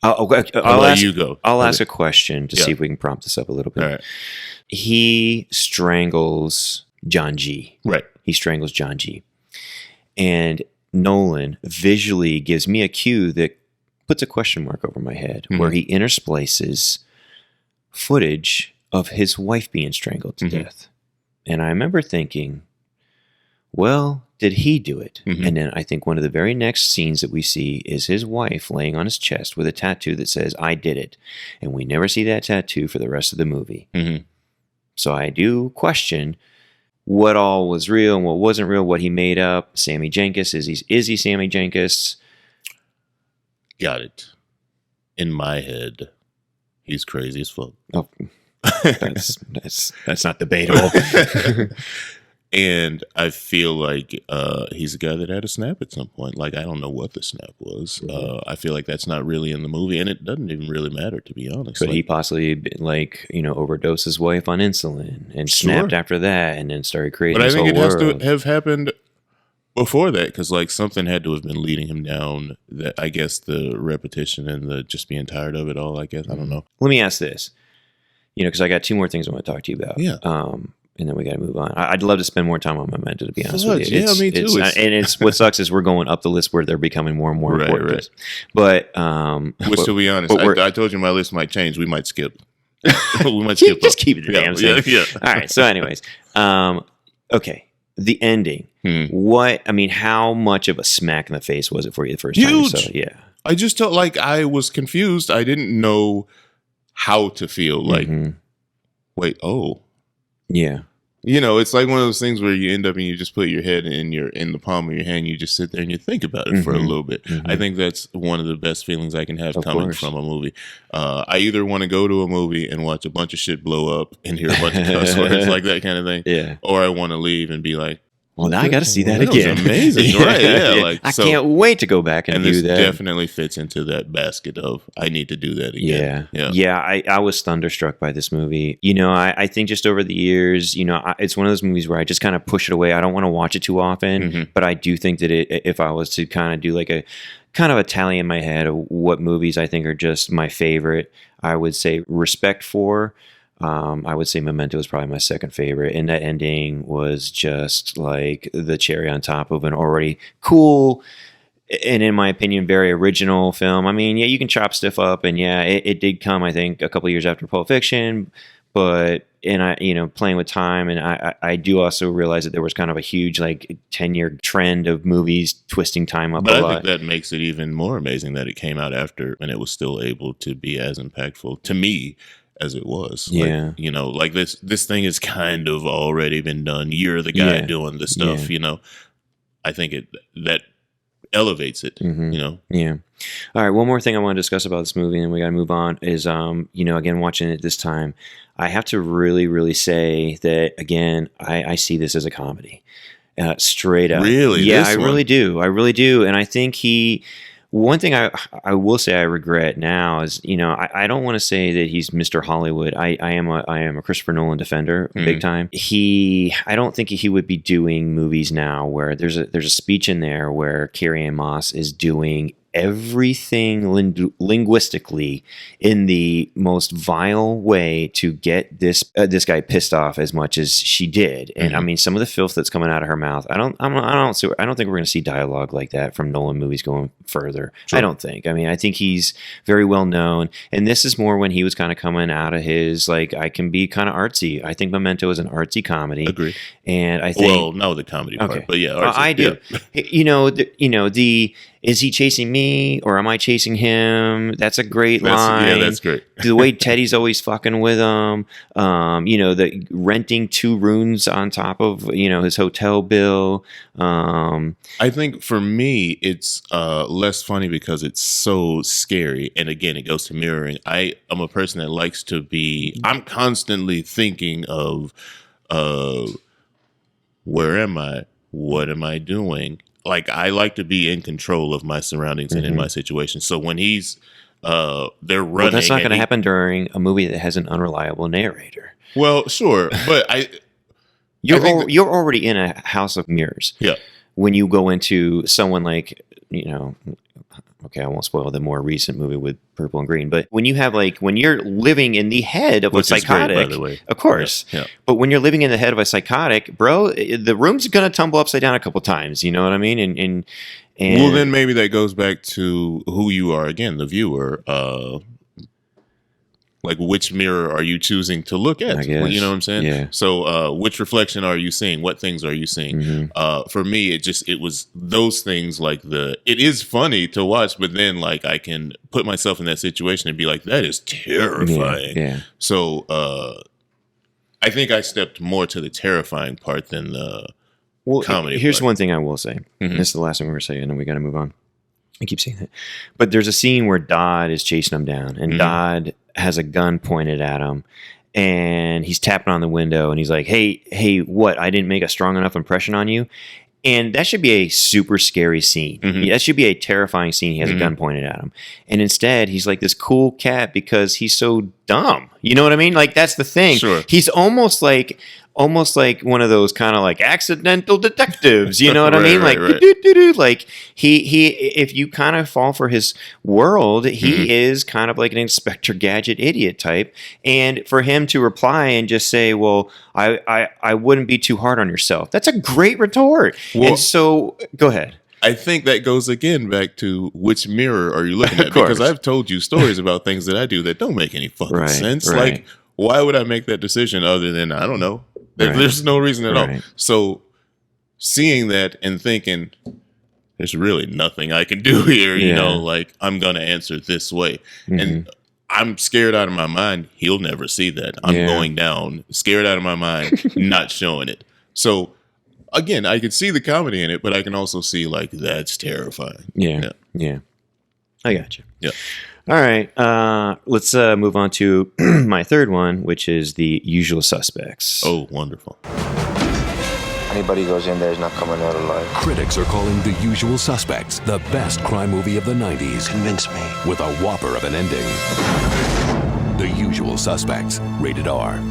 I'll let you go. I'll ask a question to see if we can prompt this up a little bit. All right. He strangles John G. Right. He strangles John G. And Nolan visually gives me a cue that puts a question mark over my head, where he intersplices footage of his wife being strangled to death. And I remember thinking, well, did he do it? And then I think one of the very next scenes that we see is his wife laying on his chest with a tattoo that says, I did it. And we never see that tattoo for the rest of the movie. So I do question what all was real and what wasn't real, what he made up. Sammy Jenkins, is he Sammy Jenkins? Got it. In my head, he's crazy as fuck. Oh, that's not debatable. And I feel like he's a guy that had a snap at some point. Like, I don't know what the snap was. I feel like that's not really in the movie, and it doesn't even really matter, to be honest. Could he possibly, overdose his wife on insulin and snapped after that and then started creating But I his think whole it has world? to have happened before that, because like something had to have been leading him down. That I guess the repetition and the just being tired of it all. I guess I don't know. Let me ask this, because I got two more things I want to talk to you about. Yeah. And then we got to move on. I'd love to spend more time on Memento, to be honest with you. Yeah, me too. And it's what sucks is we're going up the list where they're becoming more and more important. Right. But which, to be honest, I told you my list might change. We might skip. We might skip. Just keep it the damn thing. Yeah. All right. So, anyways, okay. The ending. How much of a smack in the face was it for you the first time you saw it? Yeah. I just felt like I was confused. I didn't know how to feel. Like, wait, oh. Yeah. It's like one of those things where you end up and you just put your head in the palm of your hand. You just sit there and you think about it for a little bit. I think that's one of the best feelings I can have coming from a movie. I either want to go to a movie and watch a bunch of shit blow up and hear a bunch of cuss words, like that kind of thing. Yeah. Or I want to leave and be like, well, now I got to see that again. That was amazing, right? Yeah, I can't wait to go back and view that. And this definitely fits into that basket of I need to do that again. Yeah. I was thunderstruck by this movie. I think just over the years, it's one of those movies where I just kind of push it away. I don't want to watch it too often, but I do think that if I was to kind of do like a kind of a tally in my head of what movies I think are just my favorite, I would say Respect For. I would say Memento is probably my second favorite, and that ending was just like the cherry on top of an already cool and, in my opinion, very original film. I mean, yeah, you can chop stuff up, and yeah, it did come, I think, a couple of years after Pulp Fiction, but playing with time, and I do also realize that there was kind of a huge 10-year trend of movies twisting time up. But a I lot. think that makes it even more amazing that it came out after, and it was still able to be as impactful to me as it was. This thing has kind of already been done. You're the guy doing the stuff. I think that elevates it. Yeah. All right. One more thing I want to discuss about this movie, and we got to move on, is again, watching it this time, I have to really, really say that again, I see this as a comedy, straight up. Really? Yeah, I really do. And I think one thing I will say I regret now is, I don't want to say that he's Mr. Hollywood. I am a Christopher Nolan defender, big time. I don't think he would be doing movies now where there's a speech in there where Carrie-Anne Moss is doing everything linguistically in the most vile way to get this guy pissed off as much as she did. And I mean, some of the filth that's coming out of her mouth, I don't think we're going to see dialogue like that from Nolan movies going further. Sure. I don't think. I mean, I think he's very well known, and this is more when he was kind of coming out of his like, I can be kind of artsy. I think Memento is an artsy comedy. Agreed. And I think the comedy part, but yeah, artsy, I do. Yeah. Is he chasing me or am I chasing him? That's a great line. Yeah, that's great. The way Teddy's always fucking with him. The renting 2 rooms on top of, his hotel bill. I think for me, it's less funny because it's so scary. And again, it goes to mirroring. I'm a person that likes to be, I'm constantly thinking of where am I? What am I doing? Like, I like to be in control of my surroundings and in my situation. So when he's, they're running. Well, that's not going to happen during a movie that has an unreliable narrator. Well, sure. But you're already in a house of mirrors. Yeah. When you go into someone like, okay, I won't spoil the more recent movie with purple and green, but when you have when you're living in the head of a psychotic, great, by the way. Of course, yeah. But when you're living in the head of a psychotic, bro, the room's going to tumble upside down a couple times. You know what I mean? And well, then maybe that goes back to who you are again, the viewer. Like, which mirror are you choosing to look at? I guess. You know what I'm saying? Yeah. So, which reflection are you seeing? What things are you seeing? For me, it was those things it is funny to watch, but then I can put myself in that situation and be like, that is terrifying. Yeah. So, I think I stepped more to the terrifying part than the comedy. Here's part. one thing I will say. This is the last thing we're going to say, and then we got to move on. I keep saying that. But there's a scene where Dodd is chasing him down, and Dodd has a gun pointed at him, and he's tapping on the window, and he's like, hey, what? I didn't make a strong enough impression on you? And that should be a super scary scene. That should be a terrifying scene. He has a gun pointed at him. And instead, he's like this cool cat because he's so dumb. You know what I mean? That's the thing. Sure. He's almost like one of those kind of accidental detectives, you know what I mean? Right. He if you kind of fall for his world, he is kind of like an Inspector Gadget idiot type. And for him to reply and just say, well, I wouldn't be too hard on yourself. That's a great retort. Well, and so go ahead. I think that goes again back to which mirror are you looking at? Because I've told you stories about things that I do that don't make any fucking sense. Right. Why would I make that decision other than, I don't know. There's no reason at all. So seeing that and thinking, there's really nothing I can do here, I'm going to answer this way. And I'm scared out of my mind. He'll never see that. I'm going down, scared out of my mind, not showing it. So again, I could see the comedy in it, but I can also see that's terrifying. Yeah. I got you. Yeah. All right. Let's move on to my third one, which is The Usual Suspects. Oh, wonderful. Anybody goes in there is not coming out alive. Critics are calling The Usual Suspects the best crime movie of the 90s. Convince me. With a whopper of an ending. The Usual Suspects, rated R.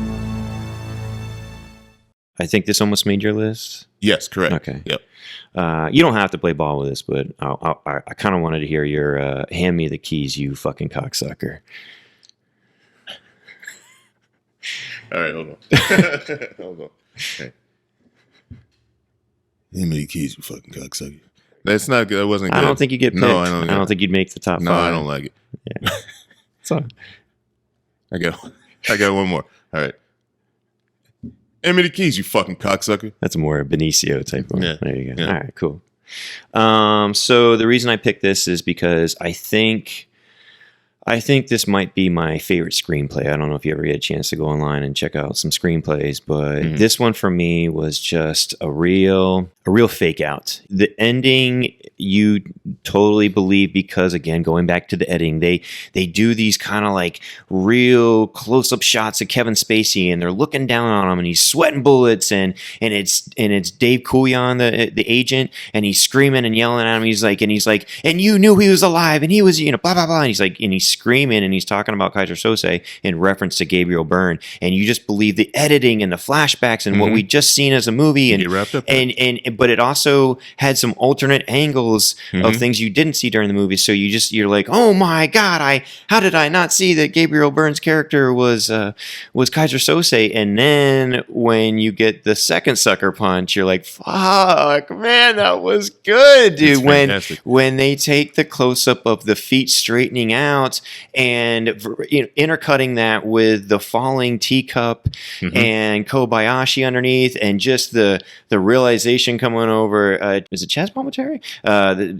I think this almost made your list. Yes, correct. Okay. Yep. You don't have to play ball with this, but I kind of wanted to hear your hand me the keys, you fucking cocksucker. All right, hold on. Hold on. Okay. Hand me the keys, you fucking cocksucker. That's not good. That wasn't good. I don't think you get picked. No, I don't think you'd make the top 5. No, I don't like it. Yeah. So I got one more. All right. Hand me the keys, you fucking cocksucker. That's more a Benicio type one. Yeah. There you go. Yeah. All right, cool. So the reason I picked this is because I think this might be my favorite screenplay. I don't know if you ever get a chance to go online and check out some screenplays, but this one for me was just a real fake out. The ending you totally believe because, again, going back to the editing, they do these kind of real close-up shots of Kevin Spacey, and they're looking down on him, and he's sweating bullets, and it's Dave Coulion, the agent, and he's screaming and yelling at him. He's like, and you knew he was alive, and he was, blah blah blah, and he's screaming and he's talking about Kaiser Sose in reference to Gabriel Byrne, and you just believe the editing and the flashbacks and what we just seen as a movie, and get wrapped up and but it also had some alternate angles of things you didn't see during the movie. So you're like, oh my god, how did I not see that Gabriel Byrne's character was Kaiser Sose? And then when you get the second sucker punch, you're like, fuck, man, that was good, dude. When they take the close up of the feet straightening out and intercutting that with the falling teacup and Kobayashi underneath, and just the realization coming over. Is it Chaz Palminteri?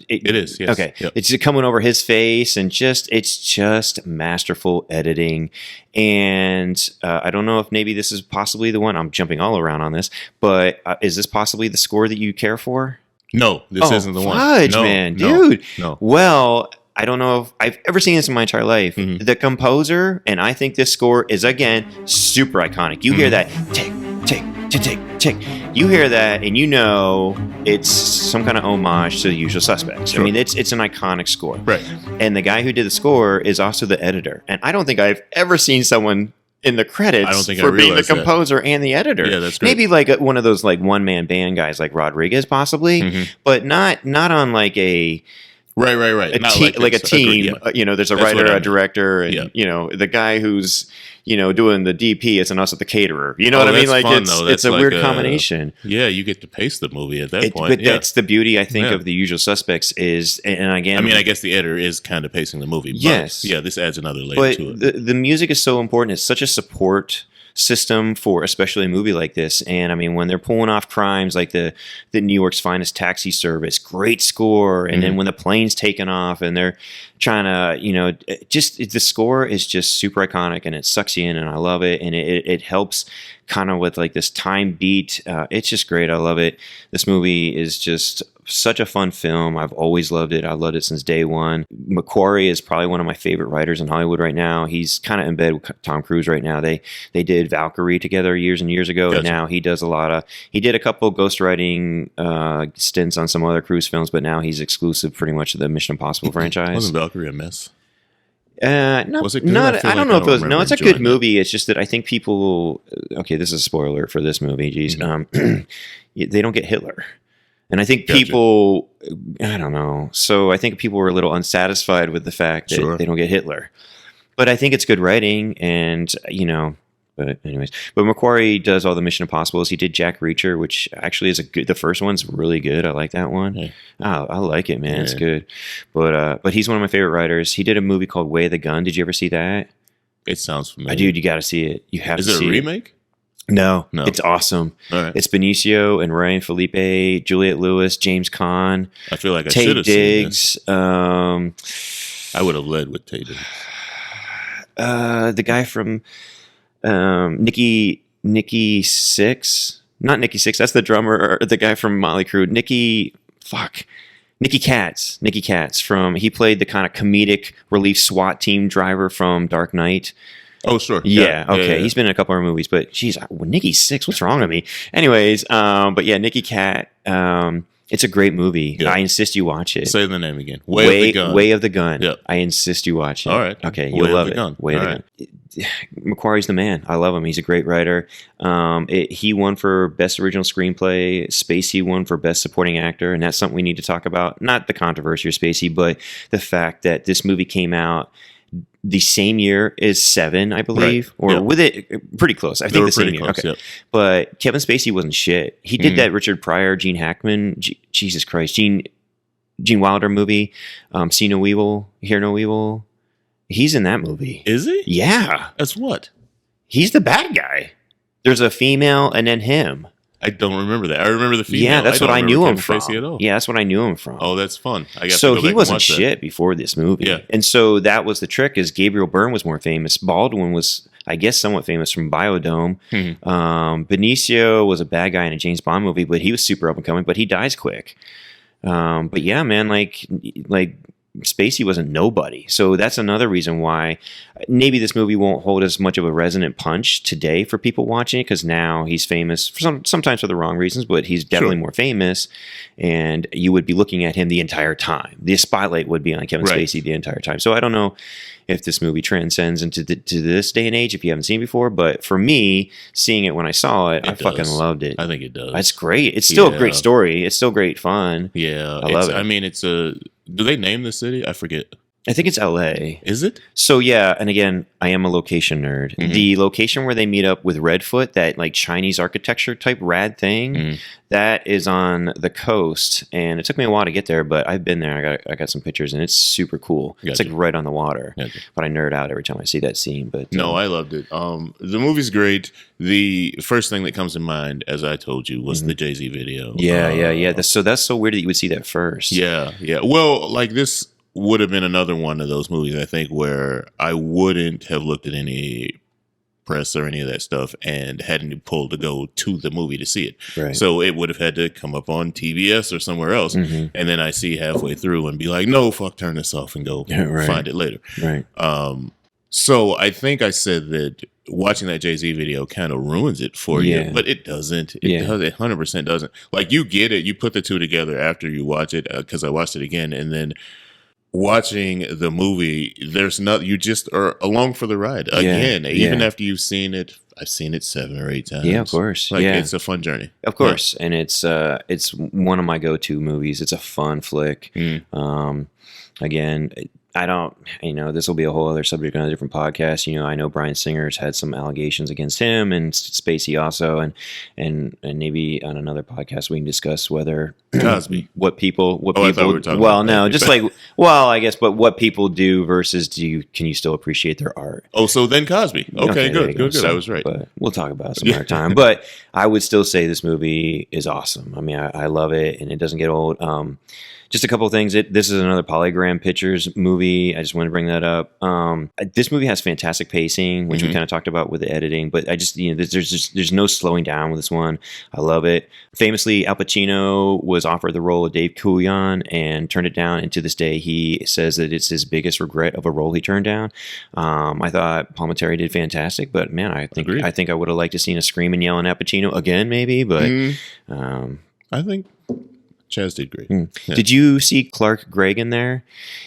It is. Yes. Okay, yep. It's coming over his face, and it's just masterful editing. And I don't know if maybe this is possibly the one. I'm jumping all around on this, but is this possibly the score that you care for? No, this isn't the one. Fudge, no, man, no, dude. No. Well, I don't know if I've ever seen this in my entire life. The composer, and I think this score is, again, super iconic. You hear that tick, tick, tick, tick, tick. You hear that, and you know it's some kind of homage to The Usual Suspects. Sure. I mean, it's an iconic score. Right. And the guy who did the score is also the editor. And I don't think I've ever seen someone in the credits for being the composer and the editor. Yeah, that's great. Maybe like one of those like one-man band guys like Rodriguez possibly, but not on like a... Right. Like a team. Yeah. There's a writer, a director, and the guy who's doing the DP isn't also the caterer. You know what I mean? Like fun, it's a like weird combination. Yeah, you get to pace the movie at that point. But that's the beauty, I think, of The Usual Suspects is, and again, I mean, I guess the editor is kind of pacing the movie. But yes, yeah, this adds another layer to it. The music is so important. It's such a support system for especially a movie like this. And I mean, when they're pulling off crimes like the New York's Finest Taxi Service, great score. And then when the plane's taking off and they're trying to, just the score is just super iconic, and it sucks you in, and I love it. And it helps kind of with like this time beat. It's just great. I love it. This movie is just such a fun film. I've always loved it. I loved it since day one. McQuarrie is probably one of my favorite writers in Hollywood right now. He's kind of in bed with Tom Cruise right now. They did Valkyrie together years and years ago, and now he does he did a couple ghostwriting stints on some other Cruise films, but now he's exclusive pretty much to the Mission Impossible franchise. Wasn't Valkyrie a mess? No, was it good? I don't know if it was. No, it's a good movie. It's just that I think people. Okay, this is a spoiler for this movie. Geez, they don't get Hitler. And I think people, I don't know. So I think people were a little unsatisfied with the fact that they don't get Hitler. But I think it's good writing, and but anyways. But McQuarrie does all the Mission Impossibles. He did Jack Reacher, which actually is the first one's really good. I like that one. Yeah. I like it, man. Yeah. It's good. But he's one of my favorite writers. He did a movie called Way of the Gun. Did you ever see that? It sounds familiar. Dude, you got to see it. You have to see it. Is it a remake? No, it's awesome. All right. It's Benicio and Ryan Felipe, Juliette Lewis, James Caan. I feel like I should have seen this. I would have led with Tay Diggs. The guy from Nikki Sixx. Not Nikki Sixx, that's the drummer, or the guy from Motley Crue. Nikki Katz. He played the kind of comedic relief SWAT team driver from Dark Knight. Oh, sure. Yeah, okay. Yeah. He's been in a couple of movies, but geez, Nikki Sixx, what's wrong with me? Anyways, but yeah, Nikki Cat, it's a great movie. Yeah. I insist you watch it. Say the name again. Way of the Gun. Yep. I insist you watch it. All right. Okay, you'll love it. Way of the Gun. McQuarrie's the man. I love him. He's a great writer. He won for Best Original Screenplay. Spacey won for Best Supporting Actor, and that's something we need to talk about. Not the controversy of Spacey, but the fact that this movie came out the same year as Seven, I believe, or with it pretty close. I think the same year. Okay, but Kevin Spacey wasn't shit. He did that Richard Pryor, Gene Hackman, Jesus Christ, Gene Wilder movie, See No Evil, Hear No Evil. He's in that movie. Is he? Yeah. That's what? He's the bad guy. There's a female and then him. I don't remember that. I remember the female. Yeah, that's what I knew him from. At all. Yeah, that's what I knew him from. Oh, that's fun. So he wasn't shit before this movie. Yeah. And so that was the trick, is Gabriel Byrne was more famous. Baldwin was, I guess, somewhat famous from Biodome. Benicio was a bad guy in a James Bond movie, but he was super up and coming, but he dies quick. But yeah, man, like Spacey was a nobody. So that's another reason why maybe this movie won't hold as much of a resonant punch today for people watching it, because now he's famous for sometimes for the wrong reasons, but he's definitely more famous, and you would be looking at him the entire time. The spotlight would be on Kevin Spacey the entire time. So I don't know if this movie transcends into to this day and age if you haven't seen it before, but for me, seeing it when I saw it, I fucking loved it. I think it does. It's great. It's still a great story. It's still great fun. Yeah, I love it. I mean, it's a. Do they name the city? I forget. I think it's LA. Is it? So yeah, and again, I am a location nerd. The location where they meet up with Redfoot, that like Chinese architecture type rad thing, that is on the coast, and it took me a while to get there, but I've been there. I got some pictures, and it's super cool. It's like right on the water. But I nerd out every time I see that scene. But no, I loved it. The movie's great. The first thing that comes to mind, as I told you, was the Jay-Z video. Yeah. So that's so weird that you would see that first. Yeah. Well, like this would have been another one of those movies, I think, where I wouldn't have looked at any press or any of that stuff and hadn't pulled to go to the movie to see it. Right. So it would have had to come up on TBS or somewhere else. And then I see halfway through and be like, no, fuck, turn this off and go find it later. Right. So I think I said that watching that Jay-Z video kind of ruins it for you, but it doesn't. It 100% doesn't. Like, you get it. You put the two together after you watch it, because I watched it again, and then watching the movie, there's not, you just are along for the ride again, even after you've seen it. I've seen it 7 or 8 times. Yeah, of course. Like, it's a fun journey. Of course. And it's one of my go-to movies. It's a fun flick. Again, I don't, this will be a whole other subject on a different podcast. I know Bryan Singer's had some allegations against him, and Spacey also, and maybe on another podcast we can discuss whether Cosby, what people, I thought we were talking well, about no, that. just like, well, I guess, but what people do versus can you still appreciate their art? Oh, so then Cosby. Okay, good. So, I was right. But we'll talk about it some other time. But I would still say this movie is awesome. I mean, I love it, and it doesn't get old. Just a couple of things. This is another Polygram Pictures movie. I just want to bring that up. This movie has fantastic pacing, which we kind of talked about with the editing. But I just, there's no slowing down with this one. I love it. Famously, Al Pacino was offered the role of Dave Coulion and turned it down. And to this day, he says that it's his biggest regret of a role he turned down. I thought Palminteri did fantastic, but man, I think I would have liked to seen a screaming, yelling Al Pacino again, maybe. But I think Chaz did great. Yeah. Did you see Clark Gregg in there?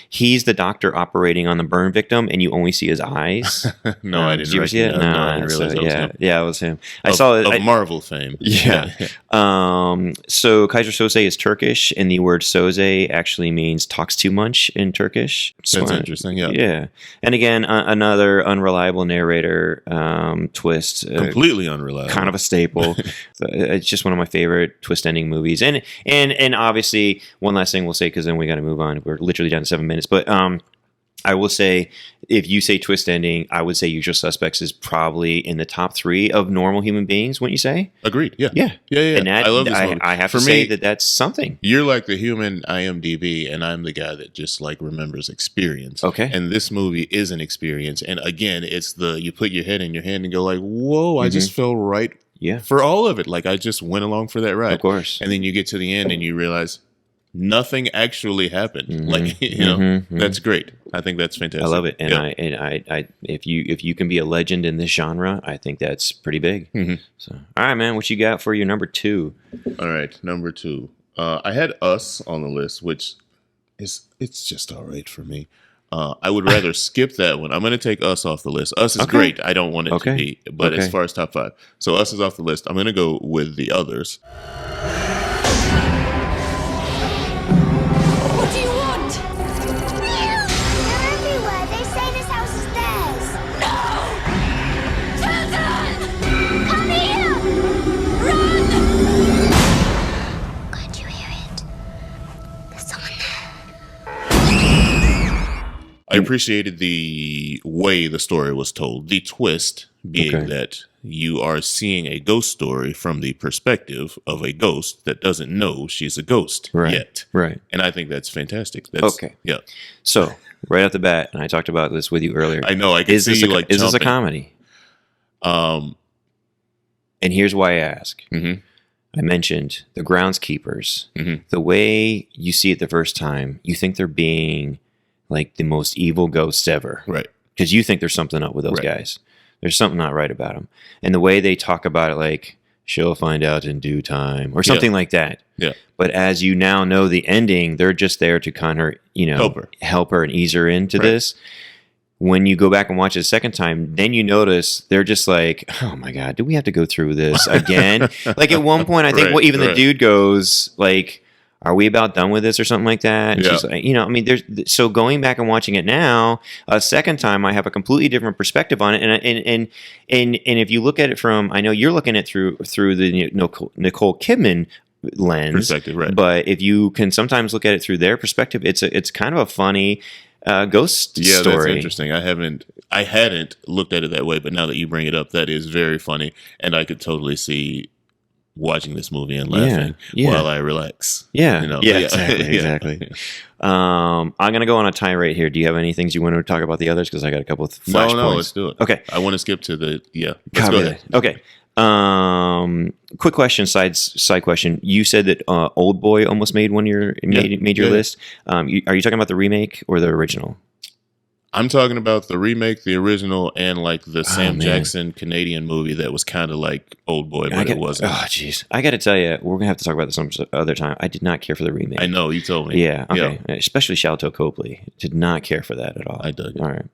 He's the doctor operating on the burn victim, and you only see his eyes. No, I didn't. Did you ever see it? No, I didn't realize that was him. Yeah, it was him. I saw it. Of Marvel fame. Yeah. So Kaiser Soze is Turkish, and the word Soze actually means talks too much in Turkish. That's interesting. Yeah. Yeah. And again, another unreliable narrator twist. Completely unreliable. Kind of a staple. It's just one of my favorite twist ending movies. And obviously, one last thing we'll say, because then we got to move on. We're literally down to 7 minutes. But I will say, if you say twist ending, I would say Usual Suspects is probably in the top 3 of normal human beings, wouldn't you say? Agreed. Yeah. And that, I love this movie. I have to say that that's something. You're like the human IMDb, and I'm the guy that just like remembers experience. Okay. And this movie is an experience. And again, it's you put your head in your hand and go like, whoa, I just felt right. Yeah. For all of it. Like, I just went along for that ride. Of course. And then you get to the end and you realize nothing actually happened. That's great. I think that's fantastic. I love it. And I if you can be a legend in this genre, I think that's pretty big. So, all right, man, what you got for your number 2? All right, number 2. I had Us on the list, which it's just all right for me. I would rather skip that one. I'm going to take Us off the list. Us is great. I don't want it to be. But as far as top 5. So Us is off the list. I'm going to go with The Others. What do you want? They're everywhere. They say this house is theirs. No! Children! Come here! Run! Can't you hear it? There's someone there. I appreciated the way the story was told. The twist being that you are seeing a ghost story from the perspective of a ghost that doesn't know she's a ghost yet. Right. And I think that's fantastic. Yeah. So, right off the bat, and I talked about this with you earlier. I know. I can see you like Is this a jumping. comedy? And here's why I ask. I mentioned the groundskeepers. The way you see it the first time, you think they're being like the most evil ghosts ever. Right. Because you think there's something up with those guys. There's something not right about them. And the way they talk about it, like, she'll find out in due time or something like that. Yeah. But as you now know the ending, they're just there to kind of, help her and ease her into this. When you go back and watch it a second time, then you notice they're just like, oh my God, do we have to go through this again? Like at one point, I think the dude goes like, are we about done with this or something like that? And she's like, I mean, so going back and watching it now a second time, I have a completely different perspective on it. And if you look at it from, I know you're looking at through the Nicole Kidman lens perspective, right? But if you can sometimes look at it through their perspective, it's kind of a funny ghost story. That's interesting. I hadn't looked at it that way, but now that you bring it up, that is very funny, and I could totally see watching this movie and laughing while I relax. Exactly. I'm gonna go on a tirade here. Do you have any things you want to talk about the others? Because I got a couple of flash points. No, let's do it. Okay, I want to skip to the Let's go ahead. Okay. Quick question, side question. You said that Old Boy almost made your list. Are you talking about the remake or the original? I'm talking about the remake, the original, and like the Sam Jackson Canadian movie that was kind of like Old Boy, but it wasn't. Oh, jeez. I got to tell you, we're going to have to talk about this some other time. I did not care for the remake. I know, you told me. Yeah, okay. Yeah. Especially Shalto Copley. Did not care for that at all. I dug it. All right.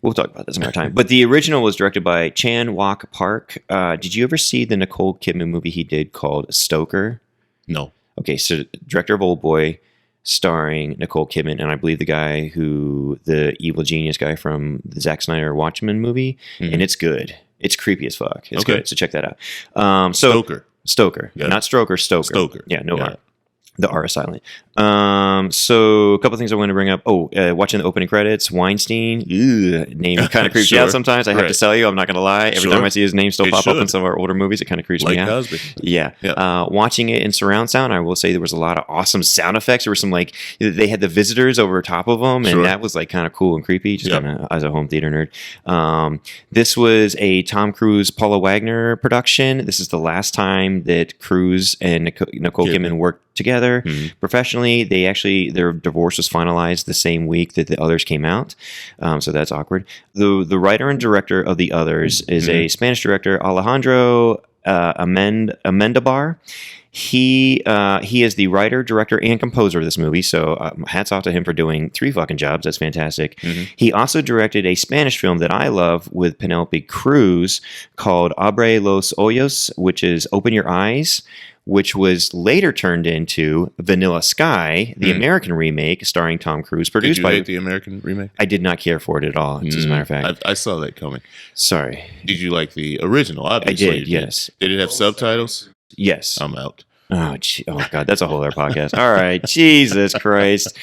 We'll talk about this another time. But the original was directed by Chan Wook Park. Did you ever see the Nicole Kidman movie he did called Stoker? No. Okay, so director of Old Boy, starring Nicole Kidman, and I believe the evil genius guy from the Zack Snyder Watchmen movie, and it's good. It's creepy as fuck. It's good, so check that out. Stoker, not Stroker, Stoker. Yeah, no R. The R is silent. So a couple of things I want to bring up. Watching the opening credits, Weinstein. Name kind of creeps me out sometimes. I have to tell you, I'm not going to lie. Every time I see his name still pop up in some of our older movies, it kind of creeps me out. Cosby. Yeah. Watching it in surround sound, I will say there was a lot of awesome sound effects. There were some they had the visitors over top of them, and that was like kind of cool and creepy. Just kind of as a home theater nerd. This was a Tom Cruise, Paula Wagner production. This is the last time that Cruise and Nicole Kidman worked together professionally. Their divorce was finalized the same week that the others came out, so that's awkward. The writer and director of the others is a Spanish director, Alejandro Amendabar. He is the writer, director, and composer of this movie, so hats off to him for doing 3 fucking jobs. That's fantastic. He also directed a Spanish film that I love with Penelope Cruz called Abre los Ojos, which is Open Your Eyes, which was later turned into Vanilla Sky, the American remake starring Tom Cruise. Produced Did you hate the American remake? I did not care for it at all, as a matter of fact. I saw that coming. Sorry. Did you like the original? Obviously, I did, yes. Did it have subtitles? Yes. I'm out. Oh God, that's a whole other podcast. All right, Jesus Christ,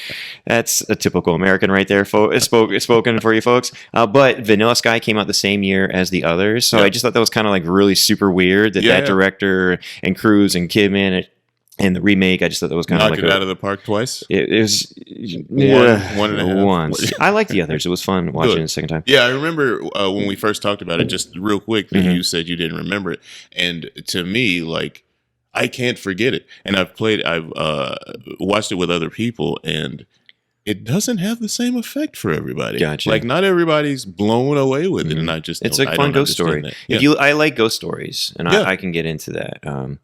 that's a typical American right there. Spoken for you folks. But Vanilla Sky came out the same year as the others, so I just thought that was kind of like really super weird that director and Cruise and Kidman and the remake. I just thought that was kind of like it out of the park twice. It was one and a half. Once. I liked the others. It was fun watching it the second time. Yeah, I remember when we first talked about it. Just real quick, that you said you didn't remember it, and to me, like, I can't forget it. And I've watched it with other people, and it doesn't have the same effect for everybody. Gotcha. Like, not everybody's blown away with it, and it's a fun ghost story. I like ghost stories, and I can get into that.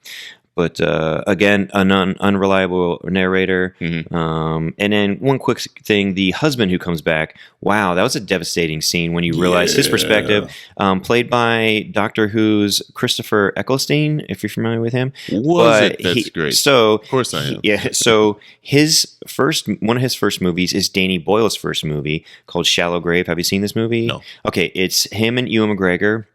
But again, an unreliable narrator. And then one quick thing, the husband who comes back, wow, that was a devastating scene when you realize his perspective, played by Doctor Who's Christopher Eccleston, if you're familiar with him. That's great. So, of course I am. Yeah, so one of his first movies is Danny Boyle's first movie called Shallow Grave. Have you seen this movie? No. Okay, it's him and Ewan McGregor.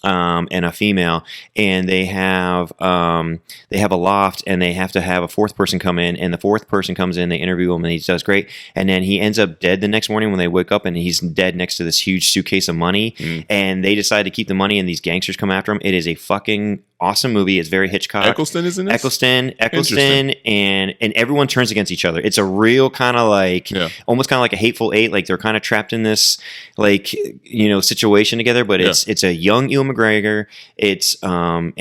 And a female, and they have a loft, and they have to have a fourth person come in, and the fourth person comes in, they interview him, and he does great, and then he ends up dead the next morning when they wake up, and he's dead next to this huge suitcase of money, and they decide to keep the money, and these gangsters come after him. It is a fucking awesome movie. It's very Hitchcock. Eccleston is in this? Eccleston, and everyone turns against each other. It's a real kind of like, almost kind of like a Hateful Eight. Like they're kind of trapped in this like, you know, situation together. But it's a young Ewan McGregor. It's Danny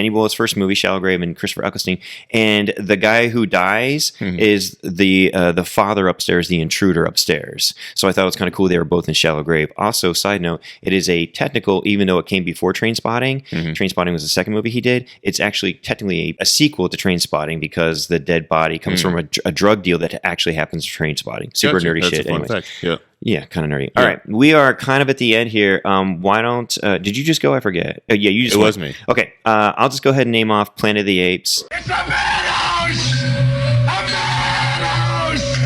Bullock's first movie, Shallow Grave, and Christopher Eccleston. And the guy who dies is the father upstairs, the intruder upstairs. So I thought it was kind of cool. They were both in Shallow Grave. Also, side note, it is a technical, even though it came before Trainspotting. Trainspotting was the second movie he did. It's actually technically a sequel to Trainspotting because the dead body comes from a drug deal that actually happens to Trainspotting. Super nerdy That's shit. A fun Anyways. fact. Yeah, kind of nerdy. All right, we are kind of at the end here. Why don't? Did you just go? I forget. Yeah, you just. It was me. Okay, I'll just go ahead and name off Planet of the Apes. It's a madhouse! A madhouse!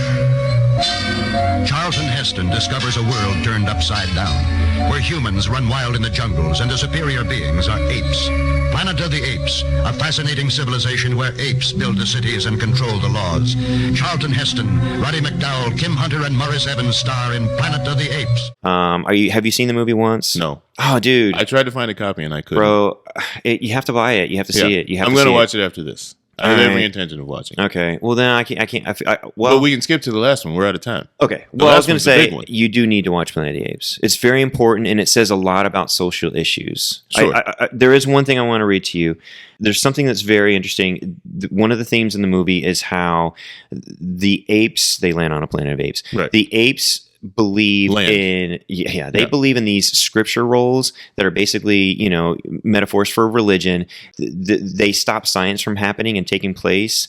Charlton Heston discovers a world turned upside down, where humans run wild in the jungles and the superior beings are apes. Planet of the Apes, a fascinating civilization where apes build the cities and control the laws. Charlton Heston, Roddy McDowell, Kim Hunter, and Morris Evans star in Planet of the Apes. Have you seen the movie once? No. Oh, dude. I tried to find a copy and I couldn't. Bro, you have to buy it. You have to see it. I'm going to watch it after this. I have every intention of watching. Okay. Well, then I can't. Well, we can skip to the last one. We're out of time. Okay. Well, I was going to say, you do need to watch Planet of the Apes. It's very important, and it says a lot about social issues. Sure. There is one thing I want to read to you. There's something that's very interesting. One of the themes in the movie is how the apes, they land on a planet of apes. Right. The apes believe they believe in these scripture roles that are basically, you know, metaphors for religion. They stop science from happening and taking place,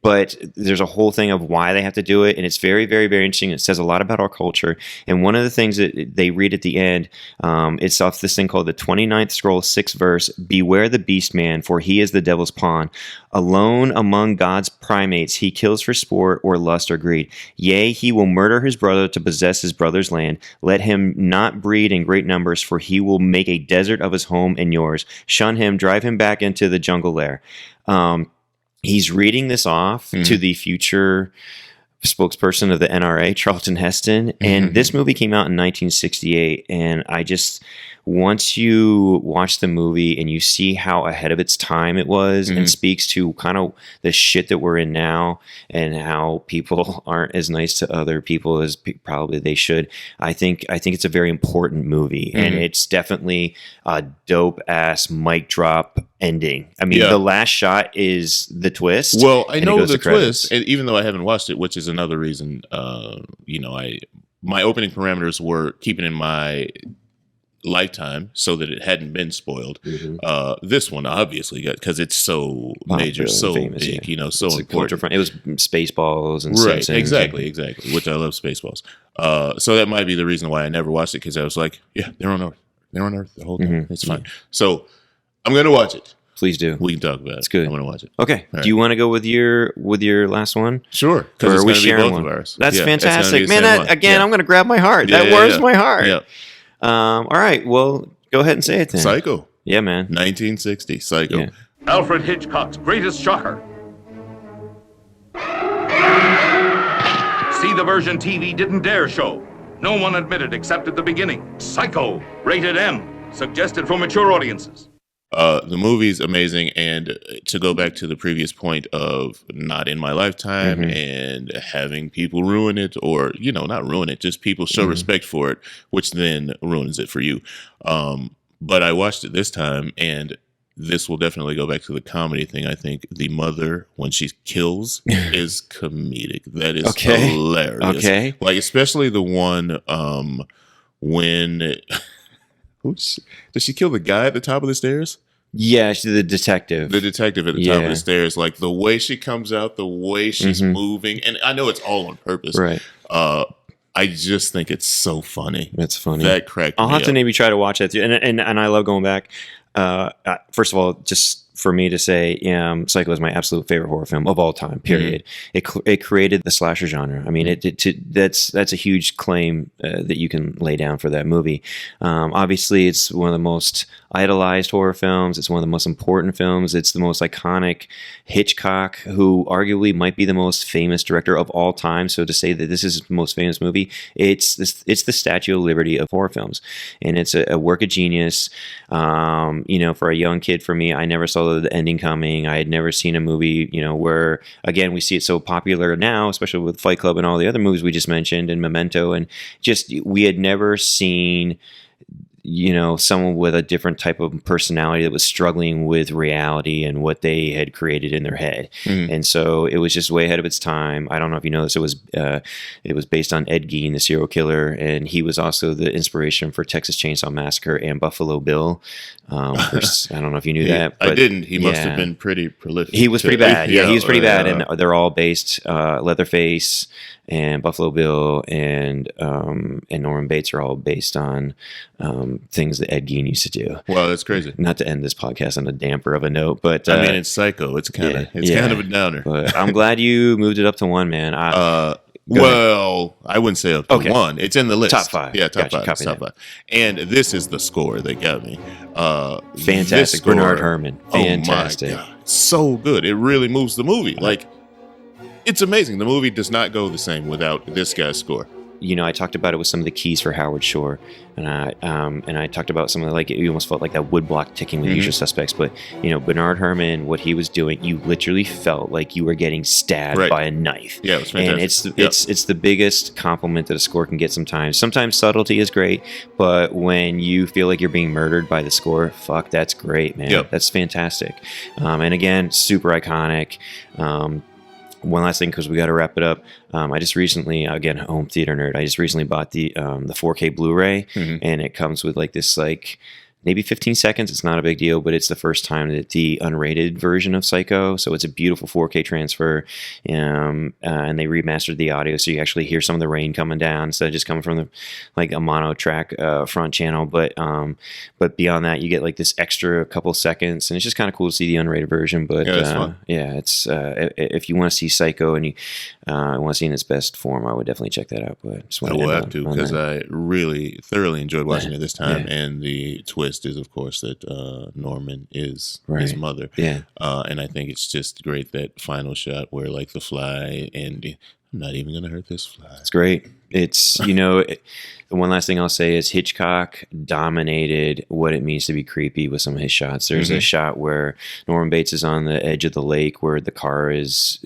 but there's a whole thing of why they have to do it, and it's very, very, very interesting. It says a lot about our culture, and one of the things that they read at the end, it's off this thing called the 29th scroll, 6th verse: "Beware the beast man, for he is the devil's pawn. Alone among God's primates, he kills for sport or lust or greed. Yea, he will murder his brother to possess his brother's land. Let him not breed in great numbers, for he will make a desert of his home and yours. Shun him, drive him back into the jungle lair." He's reading this off to the future spokesperson of the NRA, Charlton Heston. And this movie came out in 1968. And once you watch the movie and you see how ahead of its time it was and speaks to kind of the shit that we're in now and how people aren't as nice to other people as probably they should, I think it's a very important movie. And it's definitely a dope ass mic drop ending. I mean, the last shot is the twist. Well, I know the twist, and even though I haven't watched it, which is another reason, my opening parameters were keeping in my lifetime so that it hadn't been spoiled. This one, obviously, because it's so major, so famous, big, so it's important. It was Spaceballs and right, Simpsons. Exactly, which I love Spaceballs. So that might be the reason why I never watched it, because I was like, yeah, they're on Earth. They're on Earth the whole time. It's fine. So I'm going to watch it. Please do. We can talk about it. It's good. I'm going to watch it. Okay. Right. Do you want to go with your last one? Sure. Or are we sharing one? That's fantastic, man. I'm going to grab my heart. That warms my heart. Yeah. All right. Well, go ahead and say it then. Psycho. Yeah, man. 1960. Psycho. Yeah. Alfred Hitchcock's greatest shocker. See the version TV didn't dare show. No one admitted except at the beginning. Psycho. Rated M. Suggested for mature audiences. The movie's amazing, and to go back to the previous point of not in my lifetime and having people ruin it, or not ruin it, just people show respect for it, which then ruins it for you. But I watched it this time, and this will definitely go back to the comedy thing. I think the mother, when she kills, is comedic. That is hilarious. Okay, like especially the one when. Does she kill the guy at the top of the stairs? Yeah, she's the detective. The detective at the top of the stairs. Like the way she comes out, the way she's moving. And I know it's all on purpose. Right. I just think it's so funny. It's funny. That cracked me I'll have up. to maybe try to watch that too. And I love going back. First of all, just for me to say Psycho is my absolute favorite horror film of all time, period. It created the slasher genre. I mean, that's a huge claim that you can lay down for that movie. Obviously, it's one of the most idolized horror films. It's one of the most important films. It's the most iconic. Hitchcock, who arguably might be the most famous director of all time, so to say that this is his most famous movie, it's the Statue of Liberty of horror films, and it's a work of genius. For a young kid, for me, I never saw the ending coming. I had never seen a movie, where, again, we see it so popular now, especially with Fight Club and all the other movies we just mentioned, and Memento, and just, we had never seen someone with a different type of personality that was struggling with reality and what they had created in their head. And so it was just way ahead of its time. I don't know if you know this. It was based on Ed Gein, the serial killer, and he was also the inspiration for Texas Chainsaw Massacre and Buffalo Bill. I don't know if you knew that. But I didn't. He must have been pretty prolific. He was pretty bad. Yeah, he was pretty bad, and they're all based. Leatherface and Buffalo Bill and Norman Bates are all based on things that Ed Gein used to do. Wow, that's crazy. Not to end this podcast on a damper of a note, but I mean, it's Psycho. It's kind of a downer. But I'm glad you moved it up to 1, man. Well, I wouldn't say up to 1. It's in the list. Top 5. Yeah, top 5. And this is the score that got me. Fantastic. Score, Bernard Herrmann. Fantastic. Oh my God. So good. It really moves the movie. Like, it's amazing. The movie does not go the same without this guy's score. I talked about it with some of the keys for Howard Shore, and I talked about some of the, like, you almost felt like that woodblock ticking with Usual Suspects, but Bernard Herrmann, what he was doing, you literally felt like you were getting stabbed by a knife. Yeah, it was fantastic. And it's the biggest compliment that a score can get sometimes. Sometimes subtlety is great, but when you feel like you're being murdered by the score, fuck, that's great, man. Yep. That's fantastic. And again, super iconic. One last thing, because we got to wrap it up. I just recently, again, home theater nerd, I just recently bought the 4K Blu-ray, and it comes with like this, like, maybe 15 seconds. It's not a big deal, but it's the first time that the unrated version of Psycho. So it's a beautiful 4K transfer, and they remastered the audio, so you actually hear some of the rain coming down instead of just coming from a mono track front channel. But beyond that, you get like this extra couple seconds, and it's just kind of cool to see the unrated version. But it's if you want to see Psycho and you want to see it in its best form, I would definitely check that out. But just I will have to, because I really thoroughly enjoyed watching it this time, and the twist is, of course, that Norman is his mother. Yeah. And I think it's just great, that final shot where, like, the fly, and I'm not even going to hurt this fly. It's great. It's, the one last thing I'll say is Hitchcock dominated what it means to be creepy with some of his shots. There's a shot where Norman Bates is on the edge of the lake where the car is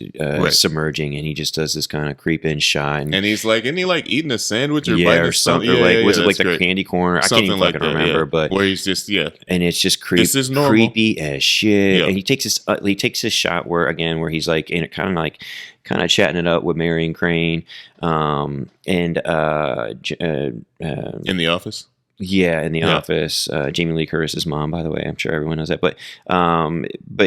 submerging, and he just does this kind of creep-in shot. And he's like, isn't he like eating a sandwich or biting or something? Was it like the candy corner? Something I can't even like fucking remember. But where he's just, and it's just creepy as shit. And he takes this shot where he's like, in kind of chatting it up with Marion Crane, in The Office. Yeah, in The Office. Jamie Lee Curtis's mom, by the way. I'm sure everyone knows that. But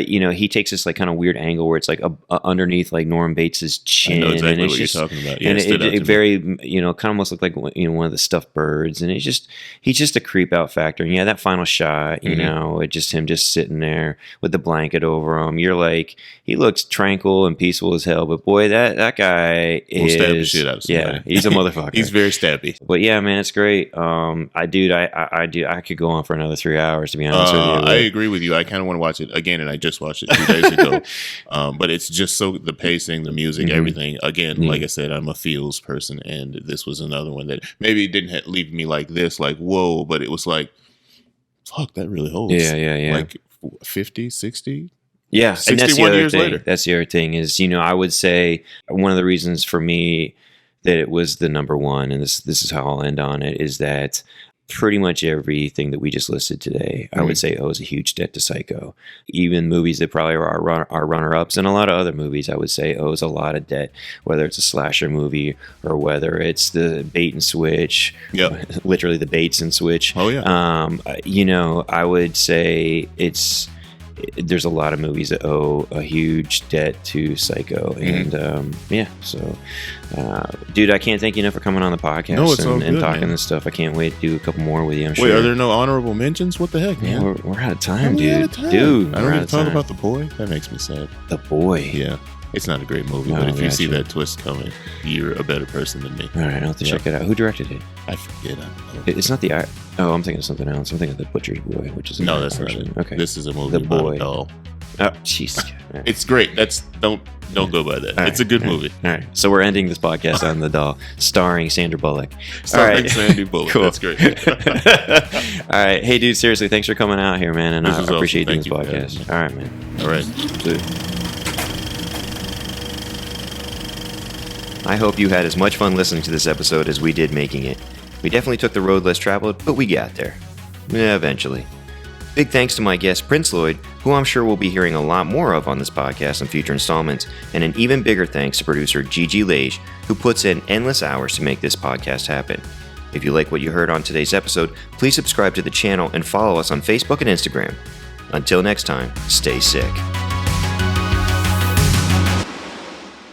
he takes this like kind of weird angle where it's like underneath like Norman Bates's chin. I know exactly and it's what just, you're talking about. Yeah, and it very, kind of almost looked like one of the stuffed birds. And he's just a creep out factor. And that final shot, it's just him just sitting there with the blanket over him. You're like, he looks tranquil and peaceful as hell. But boy, that guy will stab the shit out of somebody. Yeah, he's a motherfucker. He's very stabby. But yeah, man, it's great. I could go on for another 3 hours, to be honest with you. I agree with you. I kind of want to watch it again, and I just watched it 2 days ago. But it's just so, the pacing, the music, everything. Again, like I said, I'm a feels person, and this was another one that maybe it didn't leave me like this, like, whoa, but it was like, fuck, that really holds. Yeah. Like 50, 60? Yeah, and that's the other years thing. later. That's the other thing is, I would say one of the reasons for me that it was the number one, and this is how I'll end on it, is that pretty much everything that we just listed today, I would say owes a huge debt to Psycho. Even movies that probably are runner-ups, and a lot of other movies, I would say, owes a lot of debt, whether it's a slasher movie or whether it's the bait and switch, literally the baits and switch. Oh, yeah. I would say it's there's a lot of movies that owe a huge debt to Psycho. And so dude, I can't thank you enough for coming on the podcast and talking this stuff. I can't wait to do a couple more with you, I'm sure. Wait, are there no honorable mentions? What the heck, man? We're out of time, dude. Dude, I don't even talk about The Boy. That makes me sad. The Boy. Yeah. It's not a great movie, but if you see that twist coming, you're a better person than me. All right, I'll have to check it out. Who directed it? I forget. I don't know. It's not the... Oh, I'm thinking of something else. I'm thinking of The Butcher's Boy, which is... No, that's not it. Okay. This is a movie about a doll. Oh, jeez. Right. It's great. Don't go by that. It's a good movie. All right. So we're ending this podcast on The Doll, starring Sandra Bullock. Starring Sandy Bullock. Cool. That's great. All right. Hey, dude, seriously, thanks for coming out here, man. And I appreciate doing this podcast. All right, man. All right. Dude. I hope you had as much fun listening to this episode as we did making it. We definitely took the road less traveled, but we got there. Yeah, eventually. Big thanks to my guest, Prince Lloyd, who I'm sure we'll be hearing a lot more of on this podcast in future installments, and an even bigger thanks to producer Gigi Lage, who puts in endless hours to make this podcast happen. If you like what you heard on today's episode, please subscribe to the channel and follow us on Facebook and Instagram. Until next time, stay sick.